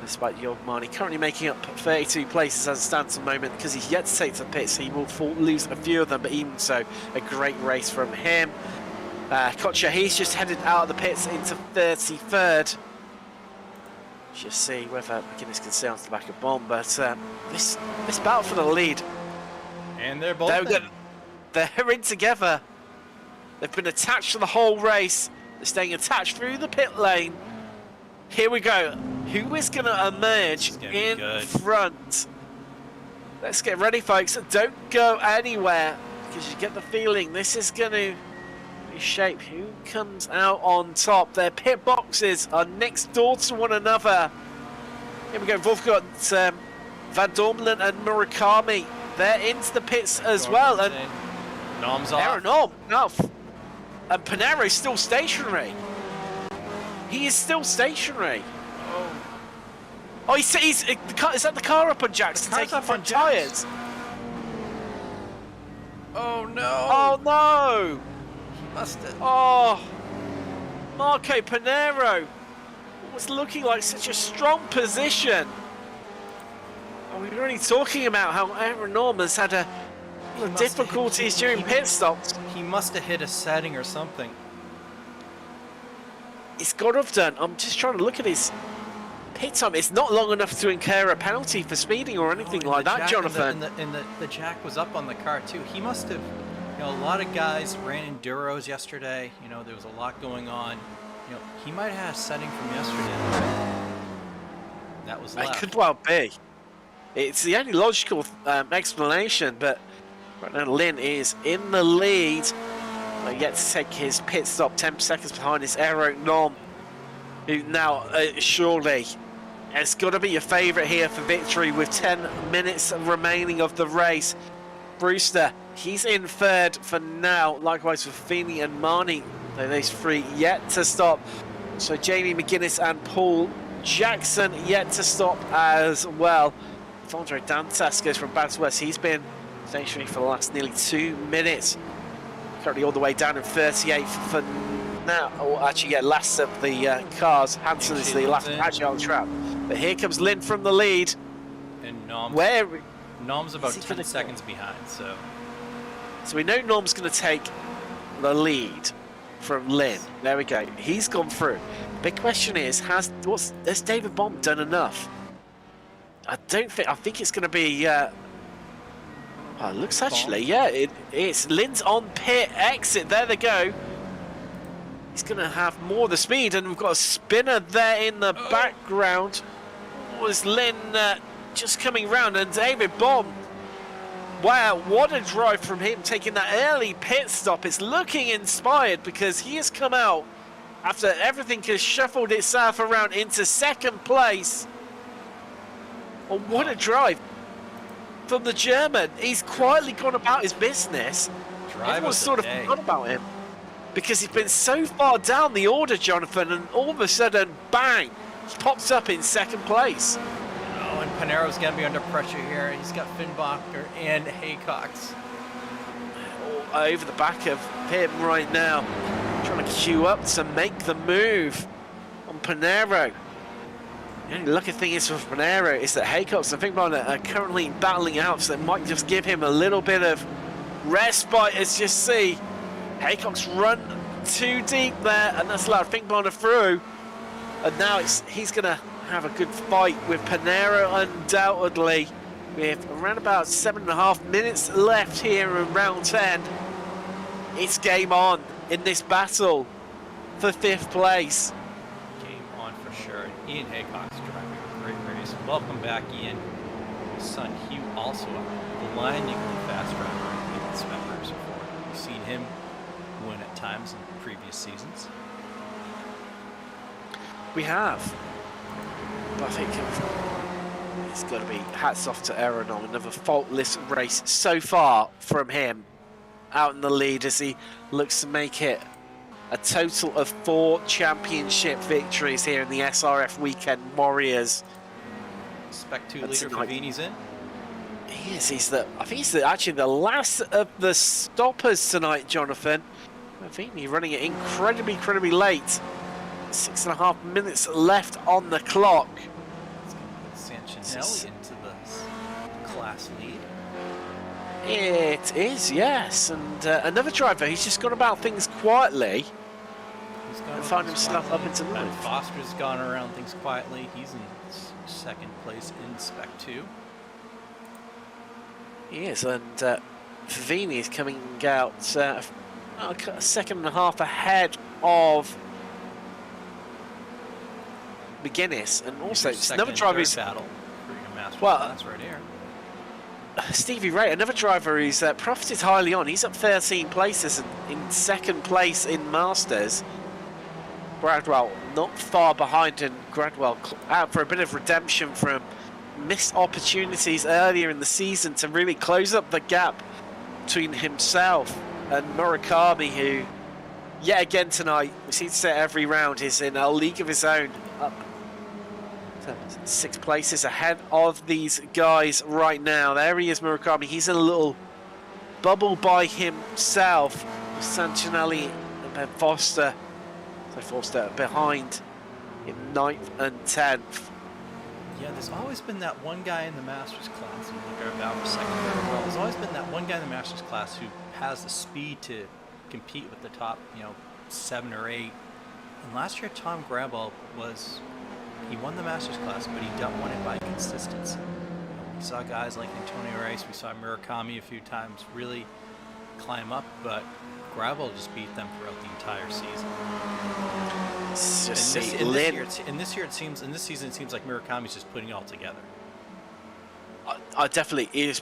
Despite Jorg Marnie currently making up 32 places as it stands at the moment, because he's yet to take to the pits, he will lose a few of them, but even so, a great race from him. Kocha, he's just headed out of the pits into 33rd. Just see whether McGuinness can stay on the back of Baum, but this battle for the lead. And they're both they're in together. They've been attached to the whole race. They're staying attached through the pit lane. Here we go. Who is going to emerge in front? Let's get ready, folks. Don't go anywhere, because you get the feeling this is going to shape who comes out on top. Their pit boxes are next door to one another. Here we go. We've got Van Dormelen and Murakami. They're into the pits as well. And Nom's off. Nom. And Panero's still stationary. He is still stationary. Oh, is that the car up on Jacks to take front tyres? Oh no! Oh no! Busted. Oh, Marco Panero was looking like such a strong position. And we were already talking about how Aaron Norm has had difficulties during pit stops. He must have hit a setting or something. He's got to have done. I'm just trying to look at his pit time. It's not long enough to incur a penalty for speeding or anything like that, Jonathan. And the jack was up on the car too. He must have. A lot of guys ran enduros yesterday. There was a lot going on. He might have had a setting from yesterday. That was left. It could well be. It's the only logical explanation, but right now Lynn is in the lead. Yet to take his pit stop, 10 seconds behind his Aero Nom, who now surely has got to be your favourite here for victory with 10 minutes remaining of the race. Brewster, he's in third for now, likewise with Feeney and Marnie. Those three yet to stop. So Jamie McGuinness and Paul Jackson yet to stop as well. Andre Dantas goes from bad to worse. He's been stationary for the last nearly 2 minutes. Currently all the way down in 38th for now. Oh, actually, yeah, last of the cars. Hansen is the last agile trap. But here comes Lynn from the lead. And Nom's, Where? Nom's about 10 seconds behind, so. So we know Norm's going to take the lead from Lynn. There we go. He's gone through. Big question is, has David Bomb done enough? I think it's going to be. It looks actually, yeah, it's Lynn's on pit exit. There they go. He's going to have more of the speed, and we've got a spinner there in the background. Was Lynn just coming round, and David Bomb. Wow, what a drive from him, taking that early pit stop. It's looking inspired because he has come out after everything has shuffled itself around into second place. Oh, what a drive from the German. He's quietly gone about his business. Everyone's sort of forgot about him because he's been so far down the order, Jonathan, and all of a sudden, bang, he pops up in second place. Oh, and Panero's going to be under pressure here. He's got Finnbacher and Haycox all over the back of him right now, trying to queue up to make the move on Panero. The only lucky thing is for Panero is that Haycox and Finnbacher are currently battling out, so it might just give him a little bit of respite. As you see, Haycox run too deep there, and that's allowed Finnbacher through. And now he's going to have a good fight with Panero, undoubtedly. With around about 7.5 minutes left here in round 10. It's game on in this battle for 5th place. Game on for sure. And Ian Haycox driving a great race. Welcome back, Ian. His son Hugh also a blindingly fast driver in its members before. We've seen him win at times in previous seasons. We have. But I think it's got to be hats off to Aeronom. Another faultless race so far from him out in the lead as he looks to make it a total of 4 championship victories here in the SRF Weekend Warriors. Spec 2 leader Favini's in. He is. I think he's actually the last of the stoppers tonight, Jonathan. Favini running it incredibly late. 6.5 minutes left on the clock. It's going to put Sanchinelli into the class lead. It is, yes. And another driver, he's just gone about things quietly. And found himself up into Ben ninth. Foster's gone around things quietly. He's in second place in Spec 2. He is, and Favini is coming out a second and a half ahead of McGuinness, and also it's another driver who's battle for your master class right here. Stevie Ray, another driver who's profited highly on. He's up 13 places in second place in Masters. Gradwell not far behind, and Gradwell out for a bit of redemption from missed opportunities earlier in the season to really close up the gap between himself and Murakami, who yet again tonight, we seem to say every round, is in a league of his own, up 6 places ahead of these guys right now. There he is, Murakami. He's in a little bubble by himself. Sanchinelli and Ben Foster. So Foster behind in 9th and 10th. Yeah, there's always been that one guy in the Masters class, and look at about second there as well. There's always been that one guy in the Masters class who has the speed to compete with the top, 7 or 8. And last year, Tom Grabel he won the Masters class, but he won it by consistency. We saw guys like Antonio Rice, we saw Murakami a few times really climb up, but Grabel just beat them throughout the entire season. This season it seems like Murakami's just putting it all together. I definitely he's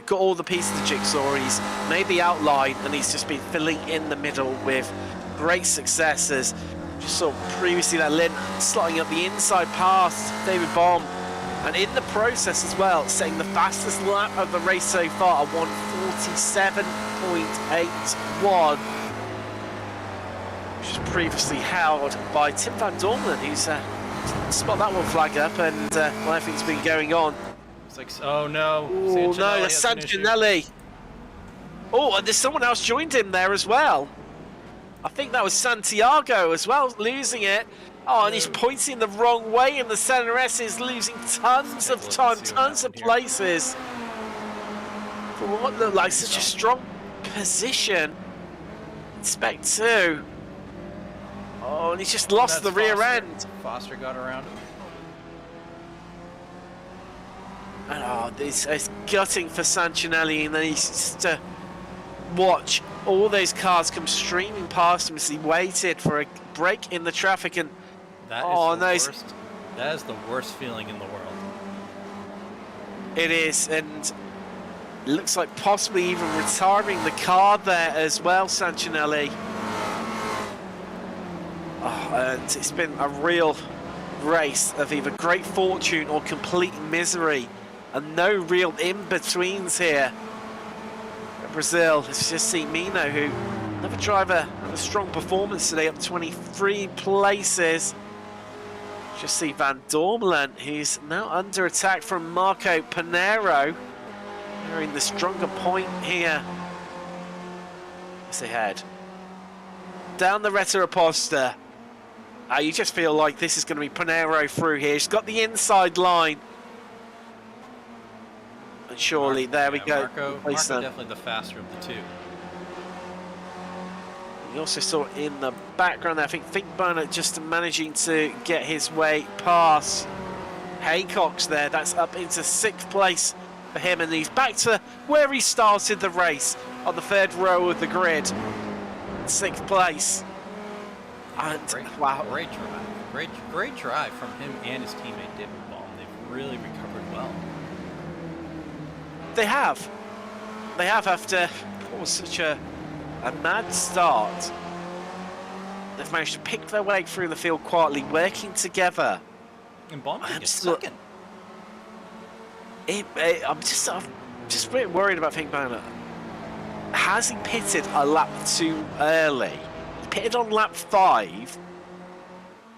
got all the pieces of the jigsaw. He's made the outline, and he's just been filling in the middle with great successes. Just saw previously that Lynn slotting up the inside past David Baum, and in the process as well, setting the fastest lap of the race so far, a 1:47.81, which was previously held by Tim van Dormelen, who's spot that one flag up, and well, everything's been going on. It's like, oh no, that's Sanchinelli. Oh, and there's someone else joined him there as well. I think that was Santiago as well, losing it. Oh, and he's pointing the wrong way, and the SRF is losing tons of time, tons of places. For what looked like such a strong position. Spec 2. Oh, and he's just lost the rear end. Foster got around him. And oh, it's gutting for Sancinelli, and then he's just watch all those cars come streaming past him as he waited for a break in the traffic. And that is the worst feeling in the world. It is, and it looks like possibly even retiring the car there as well, Sancinelli. Oh, and it's been a real race of either great fortune or complete misery, and no real in-betweens here. Brazil, let's just see Mino, who another driver had a strong performance today, up 23 places. Just see Van Dormelen, who's now under attack from Marco Pinheiro. They're in the stronger point here. As they head down the Reta Aposta. You just feel like this is going to be Pinheiro through here. He's got the inside line. And surely, there we go. Marco definitely the faster of the two. You also saw in the background there, I think Finkburner just managing to get his way past Haycox there. That's up into 6th place for him, and he's back to where he started the race, on the 3rd row of the grid. 6th place. And wow. Great drive. Great drive from him and his teammate David Baum. They've really recovered well. They have. They have, after what was such a mad start. They've managed to pick their way through the field quietly, working together. And Baum gets second. I'm just a bit worried about Finkburner. Has he pitted a lap too early? He pitted on lap 5,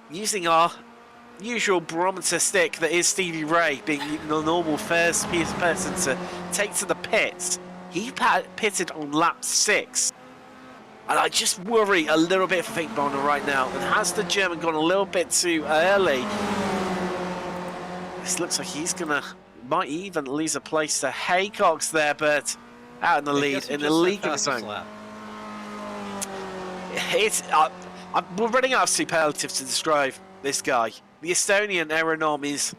using our usual barometer stick that is Stevie Ray, being the normal first person to take to the pits. He pitted on lap 6. And I just worry a little bit for Finkburner right now. And has the German gone a little bit too early? This looks like he's might even lose a place to Haycox there, but out in the lead, in the league of his own. We're running out of superlatives to describe this guy. The Estonian Aeronom he's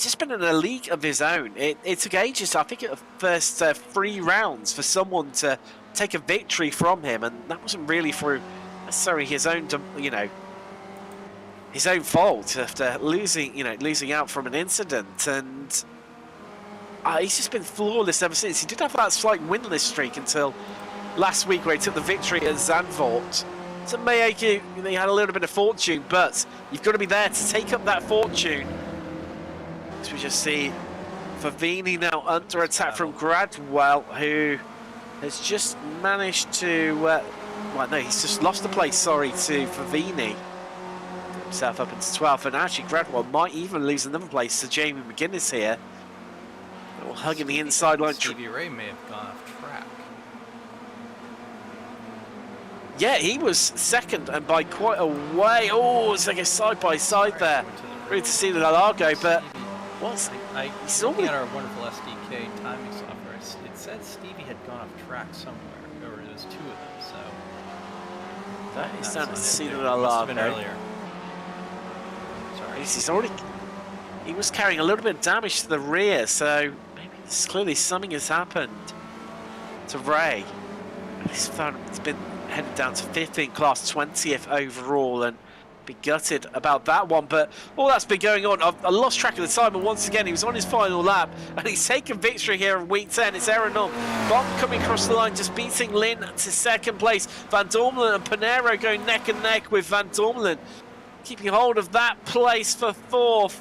just been in a league of his own. It took ages, I think, at the first 3 rounds for someone to take a victory from him, and that wasn't really through necessarily his own, his own fault after losing out from an incident. And he's just been flawless ever since. He did have that slight winless streak until last week where he took the victory at Zandvoort. So Mayhew, he had a little bit of fortune, but you've got to be there to take up that fortune. As we just see Favini now under attack from Gradwell, who has just managed to, well, no, he's just lost the place, sorry, to Favini. Himself up into 12th, and actually Gradwell might even lose another place to Jamie McGuinness here. Hugging the inside line. Stevie Ray may have gone off track. Yeah, he was second, and by quite a way. Oh, it's like a side-by-side there. Really to see the Largo, but what's he's looking at our wonderful SDK timing software. It said Stevie had gone off track somewhere, or there was 2 of them. So that is down to see the Largo. Earlier. Sorry, he's already. He was carrying a little bit of damage to the rear, so maybe clearly something has happened to Ray. He's been headed down to 15th class, 20th overall, and be gutted about that one. But all that's been going on, I lost track of the time, and once again he was on his final lap, and he's taken victory here in week 10. It's Aeronom Bob coming across the line, just beating Lynn to 2nd place. Van Dormelen and Pinheiro going neck and neck, with Van Dormelen keeping hold of that place for 4th.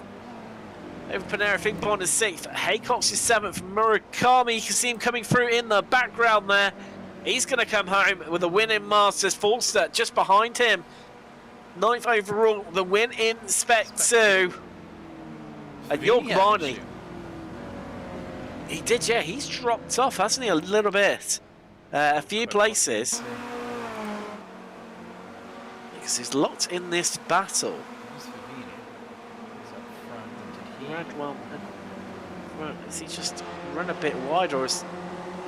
Over Pinheiro, Finkburner is 6th. Haycox is 7th. Murakami, you can see him coming through in the background there. He's going to come home with a win in Masters. Forster just behind him. 9th overall, the win in Spec 2. And York Barney. He did, yeah. He's dropped off, hasn't he, a little bit? A few places. because he's locked in this battle. Who's Fabini? He's up front. Did he... Radwell, has he just run a bit wide or is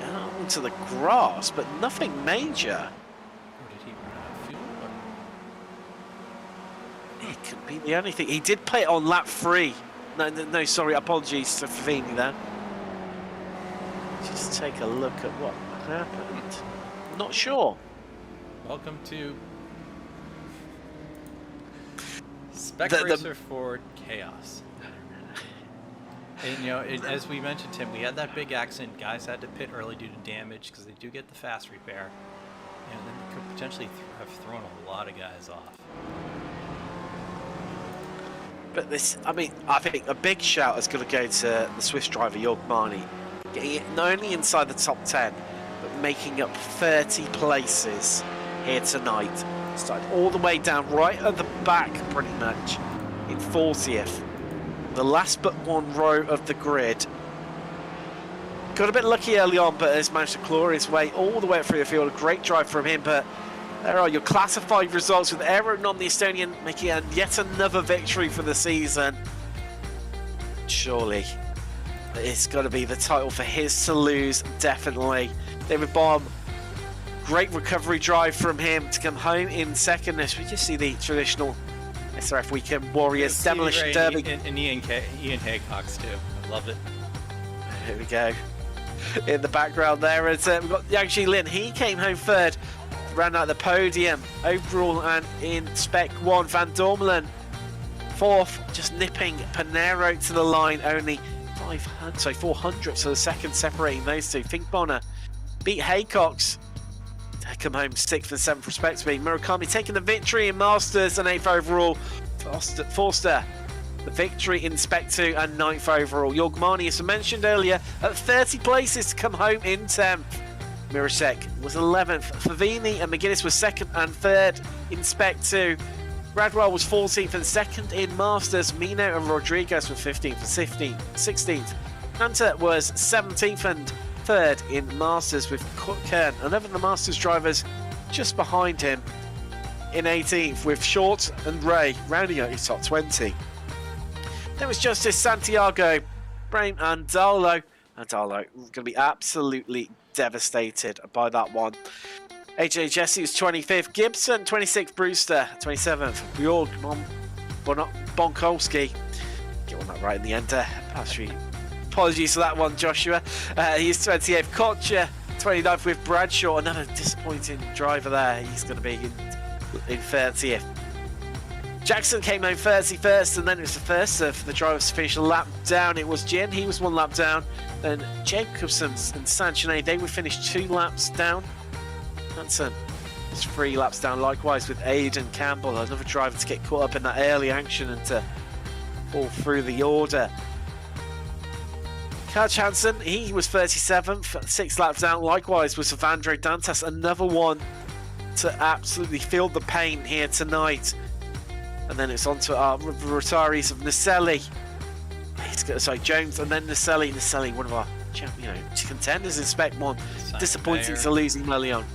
out into the grass, but nothing major? Or did he run out of fuel? Or... It could be the only thing. He did play it on lap 3. No, sorry, apologies to Favini there. Just take a look at what happened. Not sure. Welcome to Spec Racer Ford Chaos. And you know, as we mentioned, Tim, we had that big accident. Guys had to pit early due to damage because they do get the fast repair. And then they could potentially have thrown a lot of guys off. But this, I mean, I think a big shout is going to go to the Swiss driver, Jörg Marni. Getting it not only inside the top 10, but making up 30 places here tonight. Started all the way down right at the back, pretty much, in 40th. The last but one row of the grid. Got a bit lucky early on, but has managed to claw his way all the way through the field. A great drive from him, but there are your classified results with Aeronom, the Estonian, making yet another victory for the season. Surely, it's got to be the title for his to lose, definitely. David Baum, great recovery drive from him to come home in second. As we just see the traditional SRF Weekend Warriors Demolition Derby. And Ian Haycox too. I love it. Here we go. In the background there, we've got Yang Ji Lin. He came home third, ran out the podium overall, and in Spec 1, Van Dormelen fourth, just nipping Panero to the line, only 400 so the second, separating those two. Finkbonner beat Haycox, come home 6th and 7th respectively. Murakami taking the victory in Masters and 8th overall. Forster the victory in Spec 2 and 9th overall. Jörg Marni, as I mentioned earlier, at 30 places to come home in 10th. Mirasek was 11th. Favini and McGuinness were 2nd and 3rd in Spec 2. Bradwell was 14th and 2nd in Masters. Mino and Rodriguez were 15th and 16th. Hunter was 17th and 3rd in Masters, with Kern, another of the Masters drivers, just behind him in 18th, with Short and Ray rounding out his top 20. There was Justice Santiago, Brahim and Darlo. And Darlo going to be absolutely devastated by that one. AJ Jesse was 25th, Gibson 26th, Brewster 27th, Bjorg Bonkolski. Get one that right in the end there. Apologies for that one, Joshua. He's 28th, Kocher 29th with Bradshaw, another disappointing driver there. He's going to be in 30th. Jackson came home 31st, and then it was the first of the drivers to finish a lap down. It was Jin, he was 1 lap down. Then Jacobson and Sanchonnet, they would finish 2 laps down. Hansen was 3 laps down, likewise with Aidan Campbell, another driver to get caught up in that early action and to fall through the order. Kaj Hansen, he was 37th, 6 laps down, likewise with Savandro Dantas, another one to absolutely feel the pain here tonight. And then it's on to our retirees of Naselli. Sorry, Jones and then Naselli. Naselli, one of our contenders in Spec 1. Disappointing to lose him early on.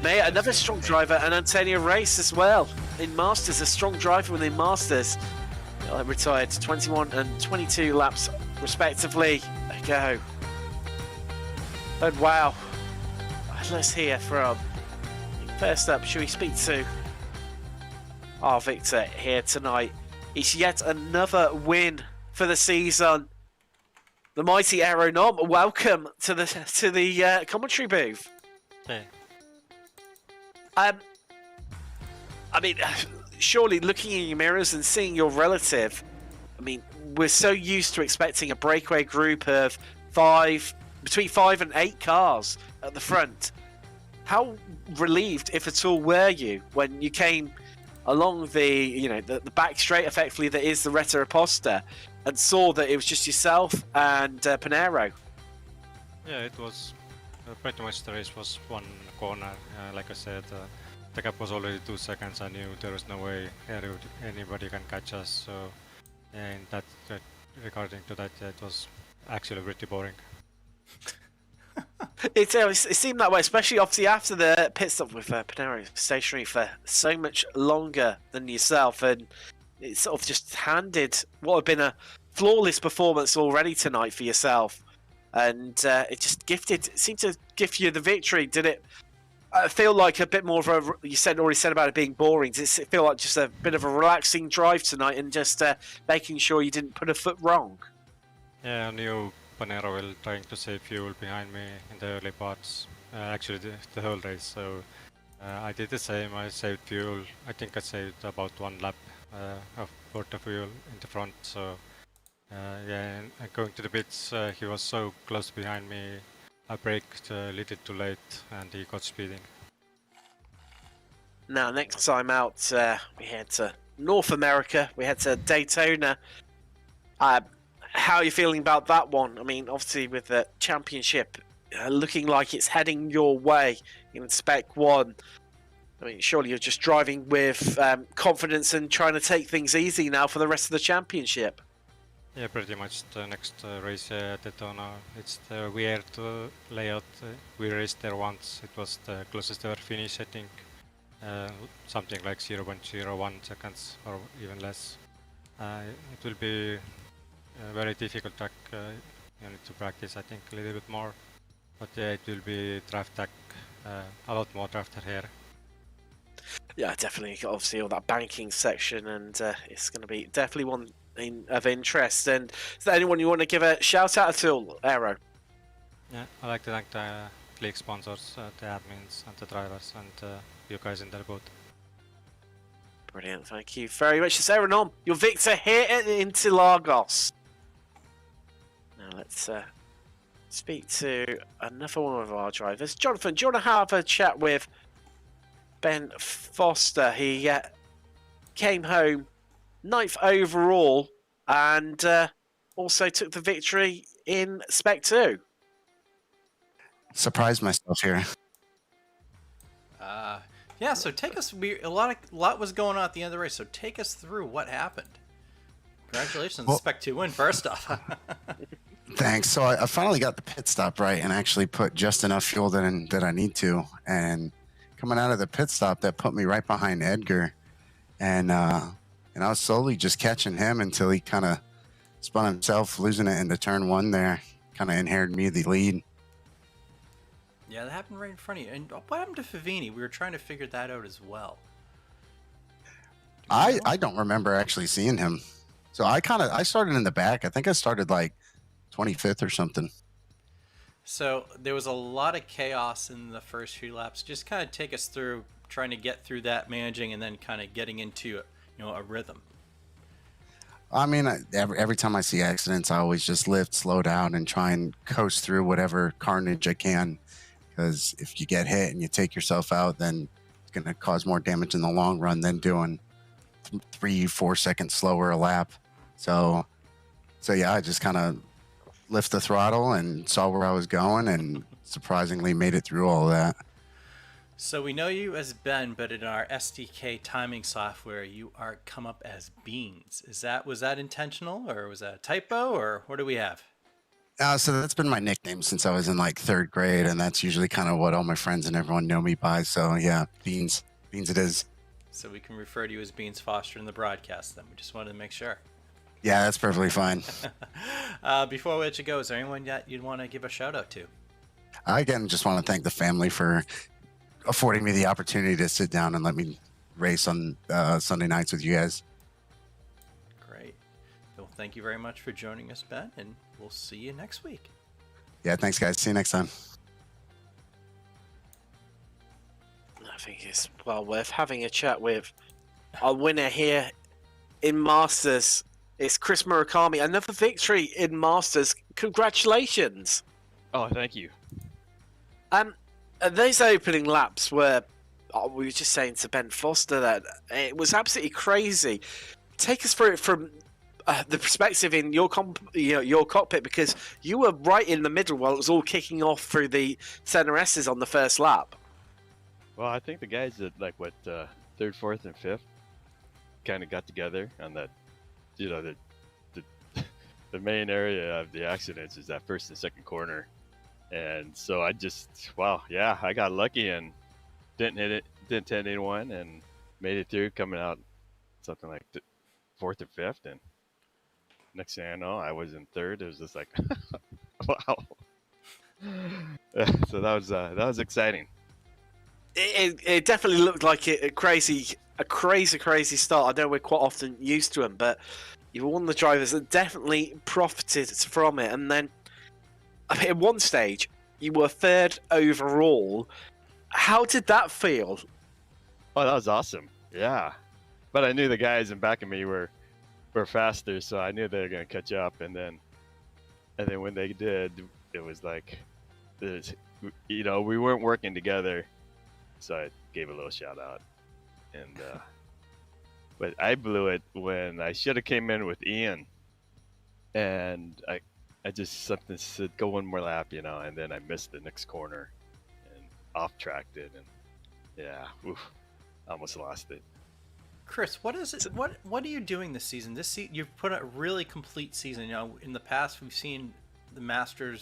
Mayer, another strong driver, and Antonio Race as well in Masters, a strong driver within Masters. Retired 21 and 22 laps respectively. There you go. And wow, let's hear from, first up, shall we speak to our victor here tonight. It's yet another win for the season. The mighty Aeronom, welcome to the commentary booth. Hey. I mean, surely looking in your mirrors and seeing your relative, I mean, we're so used to expecting a breakaway group of between 5 and 8 cars at the front. How relieved, if at all, were you when you came along the back straight, effectively, that is the Retta Aposta, and saw that it was just yourself and Panero? Yeah, it was pretty much the race was one corner. Like I said, the gap was already 2 seconds. I knew there was no way anybody can catch us. So, and that regarding to that, it was actually pretty boring. It seemed that way, especially obviously after the pit stop with Panero stationary for so much longer than yourself, and it sort of just handed what had been a flawless performance already tonight for yourself, and it just seemed to gift you the victory. Did it feel like a bit more of a, you already said about it being boring, did it feel like just a bit of a relaxing drive tonight and just making sure you didn't put a foot wrong? Yeah, I knew Panero will trying to save fuel behind me in the early parts, actually the whole race, so I did the same. I saved fuel. I think I saved about 1 lap of porta fuel in the front, so yeah, and going to the pits, he was so close behind me. I braked a little too late and he got speeding. Now, next time out, we head to North America. We head to Daytona. How are you feeling about that one? I mean, obviously with the championship looking like it's heading your way in Spec 1. I mean, surely you're just driving with confidence and trying to take things easy now for the rest of the championship. Yeah, pretty much the next race at Daytona. It's the weird layout. We raced there once. It was the closest ever finish, I think. Something like 0.01 seconds or even less. It will be a very difficult track. You need to practice, I think, a little bit more. But yeah, it will be draft track, a lot more drafter here. Yeah, definitely. Obviously, all that banking section, and it's going to be definitely one of interest. And is there anyone you want to give a shout out at all, Aero? Yeah, I like to thank the league sponsors, the admins, and the drivers, and you guys in their boat. Brilliant, thank you very much. It's Aaron on, your victor here at Interlagos. Now let's speak to another one of our drivers. Jonathan, do you want to have a chat with Ben Foster? He came home 9th overall and also took the victory in Spec 2. Surprised myself here. Yeah, so take us. A lot was going on at the end of the race. So take us through what happened. Congratulations, well, Spec 2 win first off. Thanks. So I finally got the pit stop right and actually put just enough fuel that I need to. And coming out of the pit stop, that put me right behind Edgar, and I was slowly just catching him until he kind of spun himself, losing it into turn 1 there. Kind of inherited me the lead. Yeah, that happened right in front of you. And what happened to Favini? We were trying to figure that out as well. I don't remember actually seeing him. So I started in the back. I think I started like 25th or something. So there was a lot of chaos in the first few laps. Just kind of take us through trying to get through that, managing, and then kind of getting into a rhythm. I mean, every time I see accidents, I always just lift, slow down, and try and coast through whatever carnage I can. Because if you get hit and you take yourself out, then it's going to cause more damage in the long run than doing 3-4 seconds slower a lap. So yeah, I just kind of lift the throttle and saw where I was going, and surprisingly made it through all of that. So we know you as Ben, but in our SDK timing software, you are come up as Beans. Was that intentional, or was that a typo, or what do we have? So that's been my nickname since I was in like 3rd grade, and that's usually kind of what all my friends and everyone know me by. So yeah, Beans it is. So we can refer to you as Beans Foster in the broadcast then. We just wanted to make sure. Yeah, that's perfectly fine. Before we let you go, is there anyone that you'd want to give a shout out to? I again just want to thank the family for affording me the opportunity to sit down and let me race on Sunday nights with you guys. Great. Well, thank you very much for joining us, Ben, and we'll see you next week. Yeah, thanks, guys. See you next time. I think it's well worth having a chat with our winner here in Masters. It's Chris Murakami. Another victory in Masters. Congratulations. Oh, thank you. Those opening laps were, we were just saying to Ben Foster that it was absolutely crazy. Take us through it from the perspective in your cockpit, because you were right in the middle while it was all kicking off through the center S's on the first lap. Well, I think the guys that 3rd, 4th, and 5th kind of got together on that. The main area of the accidents is that 1st and 2nd corner, And so I just, wow, yeah, I got lucky and didn't hit anyone, and made it through, coming out something like fourth or fifth, and next thing I know, I was in third. It was just like, wow. So that was exciting. It definitely looked like a crazy start. I know we're quite often used to them, but you were one of the drivers that definitely profited from it. And then, I mean, at one stage, you were third overall. How did that feel? Oh, that was awesome. Yeah. But I knew the guys in back of me were faster, so I knew they were going to catch up. And then when they did, it was like, you know, we weren't working together. So I gave a little shout out. And, but I blew it when I should have came in with Ian. And I just something said, go one more lap, you know, and then I missed the next corner and off-tracked it. And yeah, oof, I almost lost it. Chris, what is it? What are you doing this season? You've put a really complete season. You know, in the past we've seen the master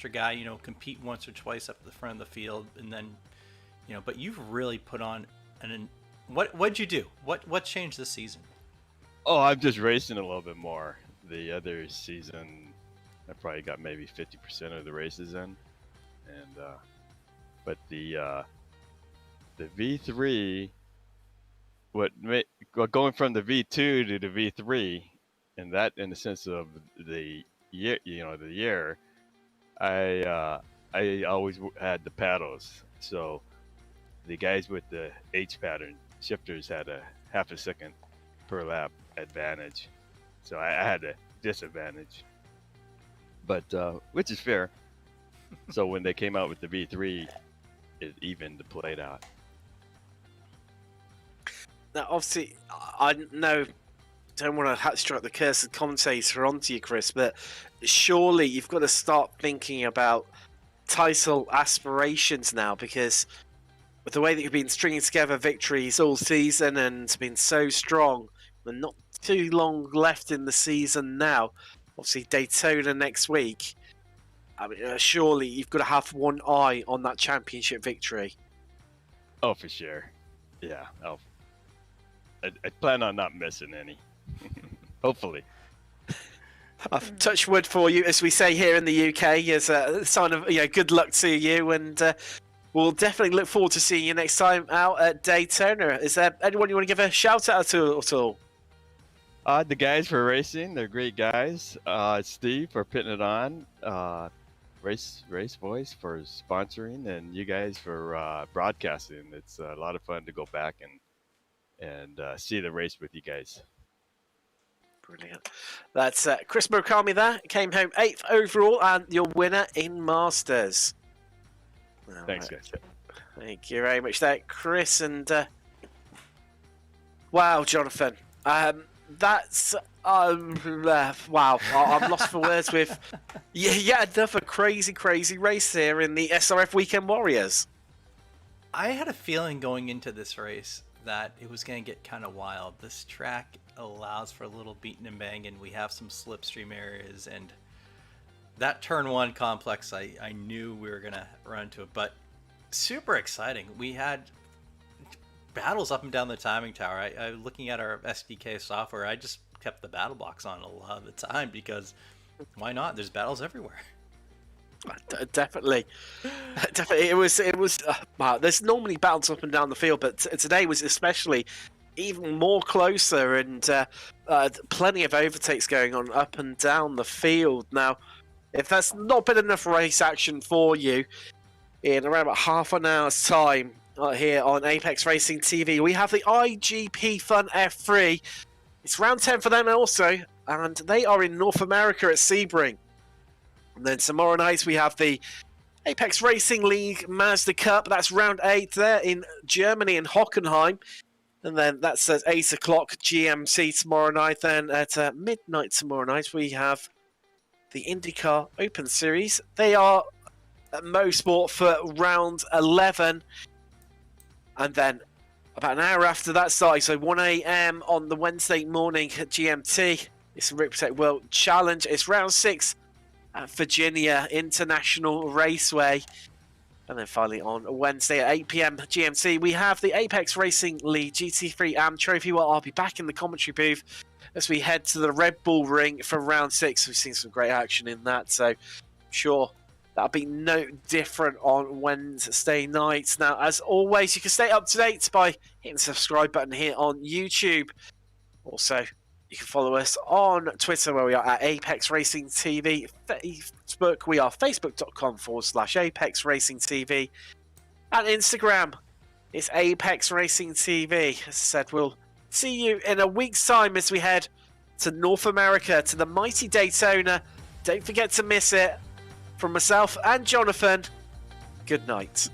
guy, you know, compete once or twice up at the front of the field, and then, you know, but you've really put on what'd you do? What changed this season? Oh, I'm just racing a little bit more. The other season, I probably got maybe 50% of the races in, and but the V3. Going from the V2 to the V3, and that in the sense of the year, you know, the year, I always had the paddles. So the guys with the H pattern shifters had a half a second per lap advantage. So I had a disadvantage, but which is fair. So when they came out with the V3, it evened the plate out. Now, obviously, I don't want to strike the curse of commentator onto you, Chris, but surely you've got to start thinking about title aspirations now, because with the way that you've been stringing together victories all season and been so strong, and not too long left in the season now, obviously Daytona next week, I mean, surely you've got to have one eye on that championship victory. Oh, for sure. Yeah. I plan on not missing any. Hopefully. I've touched wood for you, as we say here in the UK, as a sign of good luck to you, and we'll definitely look forward to seeing you next time out at Daytona. Is there anyone you want to give a shout out to at all? The guys for racing, they're great guys. Steve for putting it on. RaceVoice for sponsoring, and you guys for broadcasting. It's a lot of fun to go back and see the race with you guys. Brilliant. That's Chris Murakami there. Came home 8th overall and your winner in Masters. Thanks, guys. Thank you very much there, Chris. And wow, Jonathan. That's wow. I'm lost for words with another crazy race here in the SRF Weekend Warriors. I had a feeling going into this race that it was going to get kind of wild. This track allows for a little beating and banging. We have some slipstream areas, and that turn one complex, I knew we were going to run into it, but super exciting. We had battles up and down the timing tower. I looking at our SDK software, I just kept the battle box on a lot of the time, because why not? There's battles everywhere. Definitely. It was there's normally battles up and down the field, but today was especially even more closer, and plenty of overtakes going on up and down the field. Now, if that's not been enough race action for you, in around about half an hour's time here on Apex Racing TV, we have the IGP Fun F3. It's round 10 for them also, and they are in North America at Sebring. And then tomorrow night we have the Apex Racing League Mazda Cup. That's round 8 there in Germany in Hockenheim. And then that's at 8 o'clock GMT tomorrow night. Then at midnight tomorrow night we have the IndyCar Open Series. They are at Mosport for round 11. And then about an hour after that starting, so 1 a.m. on the Wednesday morning at GMT, it's the Riptech World Challenge. It's round 6. at Virginia International Raceway. And then finally on Wednesday at 8 PM GMT, we have the Apex Racing League GT3 AM Trophy, where I'll be back in the commentary booth as we head to the Red Bull Ring for round 6. We've seen some great action in that, so I'm sure that'll be no different on Wednesday night. Now, as always, you can stay up to date by hitting the subscribe button here on YouTube. Also, you can follow us on Twitter, where we are at Apex Racing TV. Facebook, we are facebook.com/Apex Racing TV. And Instagram, it's Apex Racing TV. As I said, we'll see you in a week's time as we head to North America, to the mighty Daytona. Don't forget to miss it. From myself and Jonathan, good night.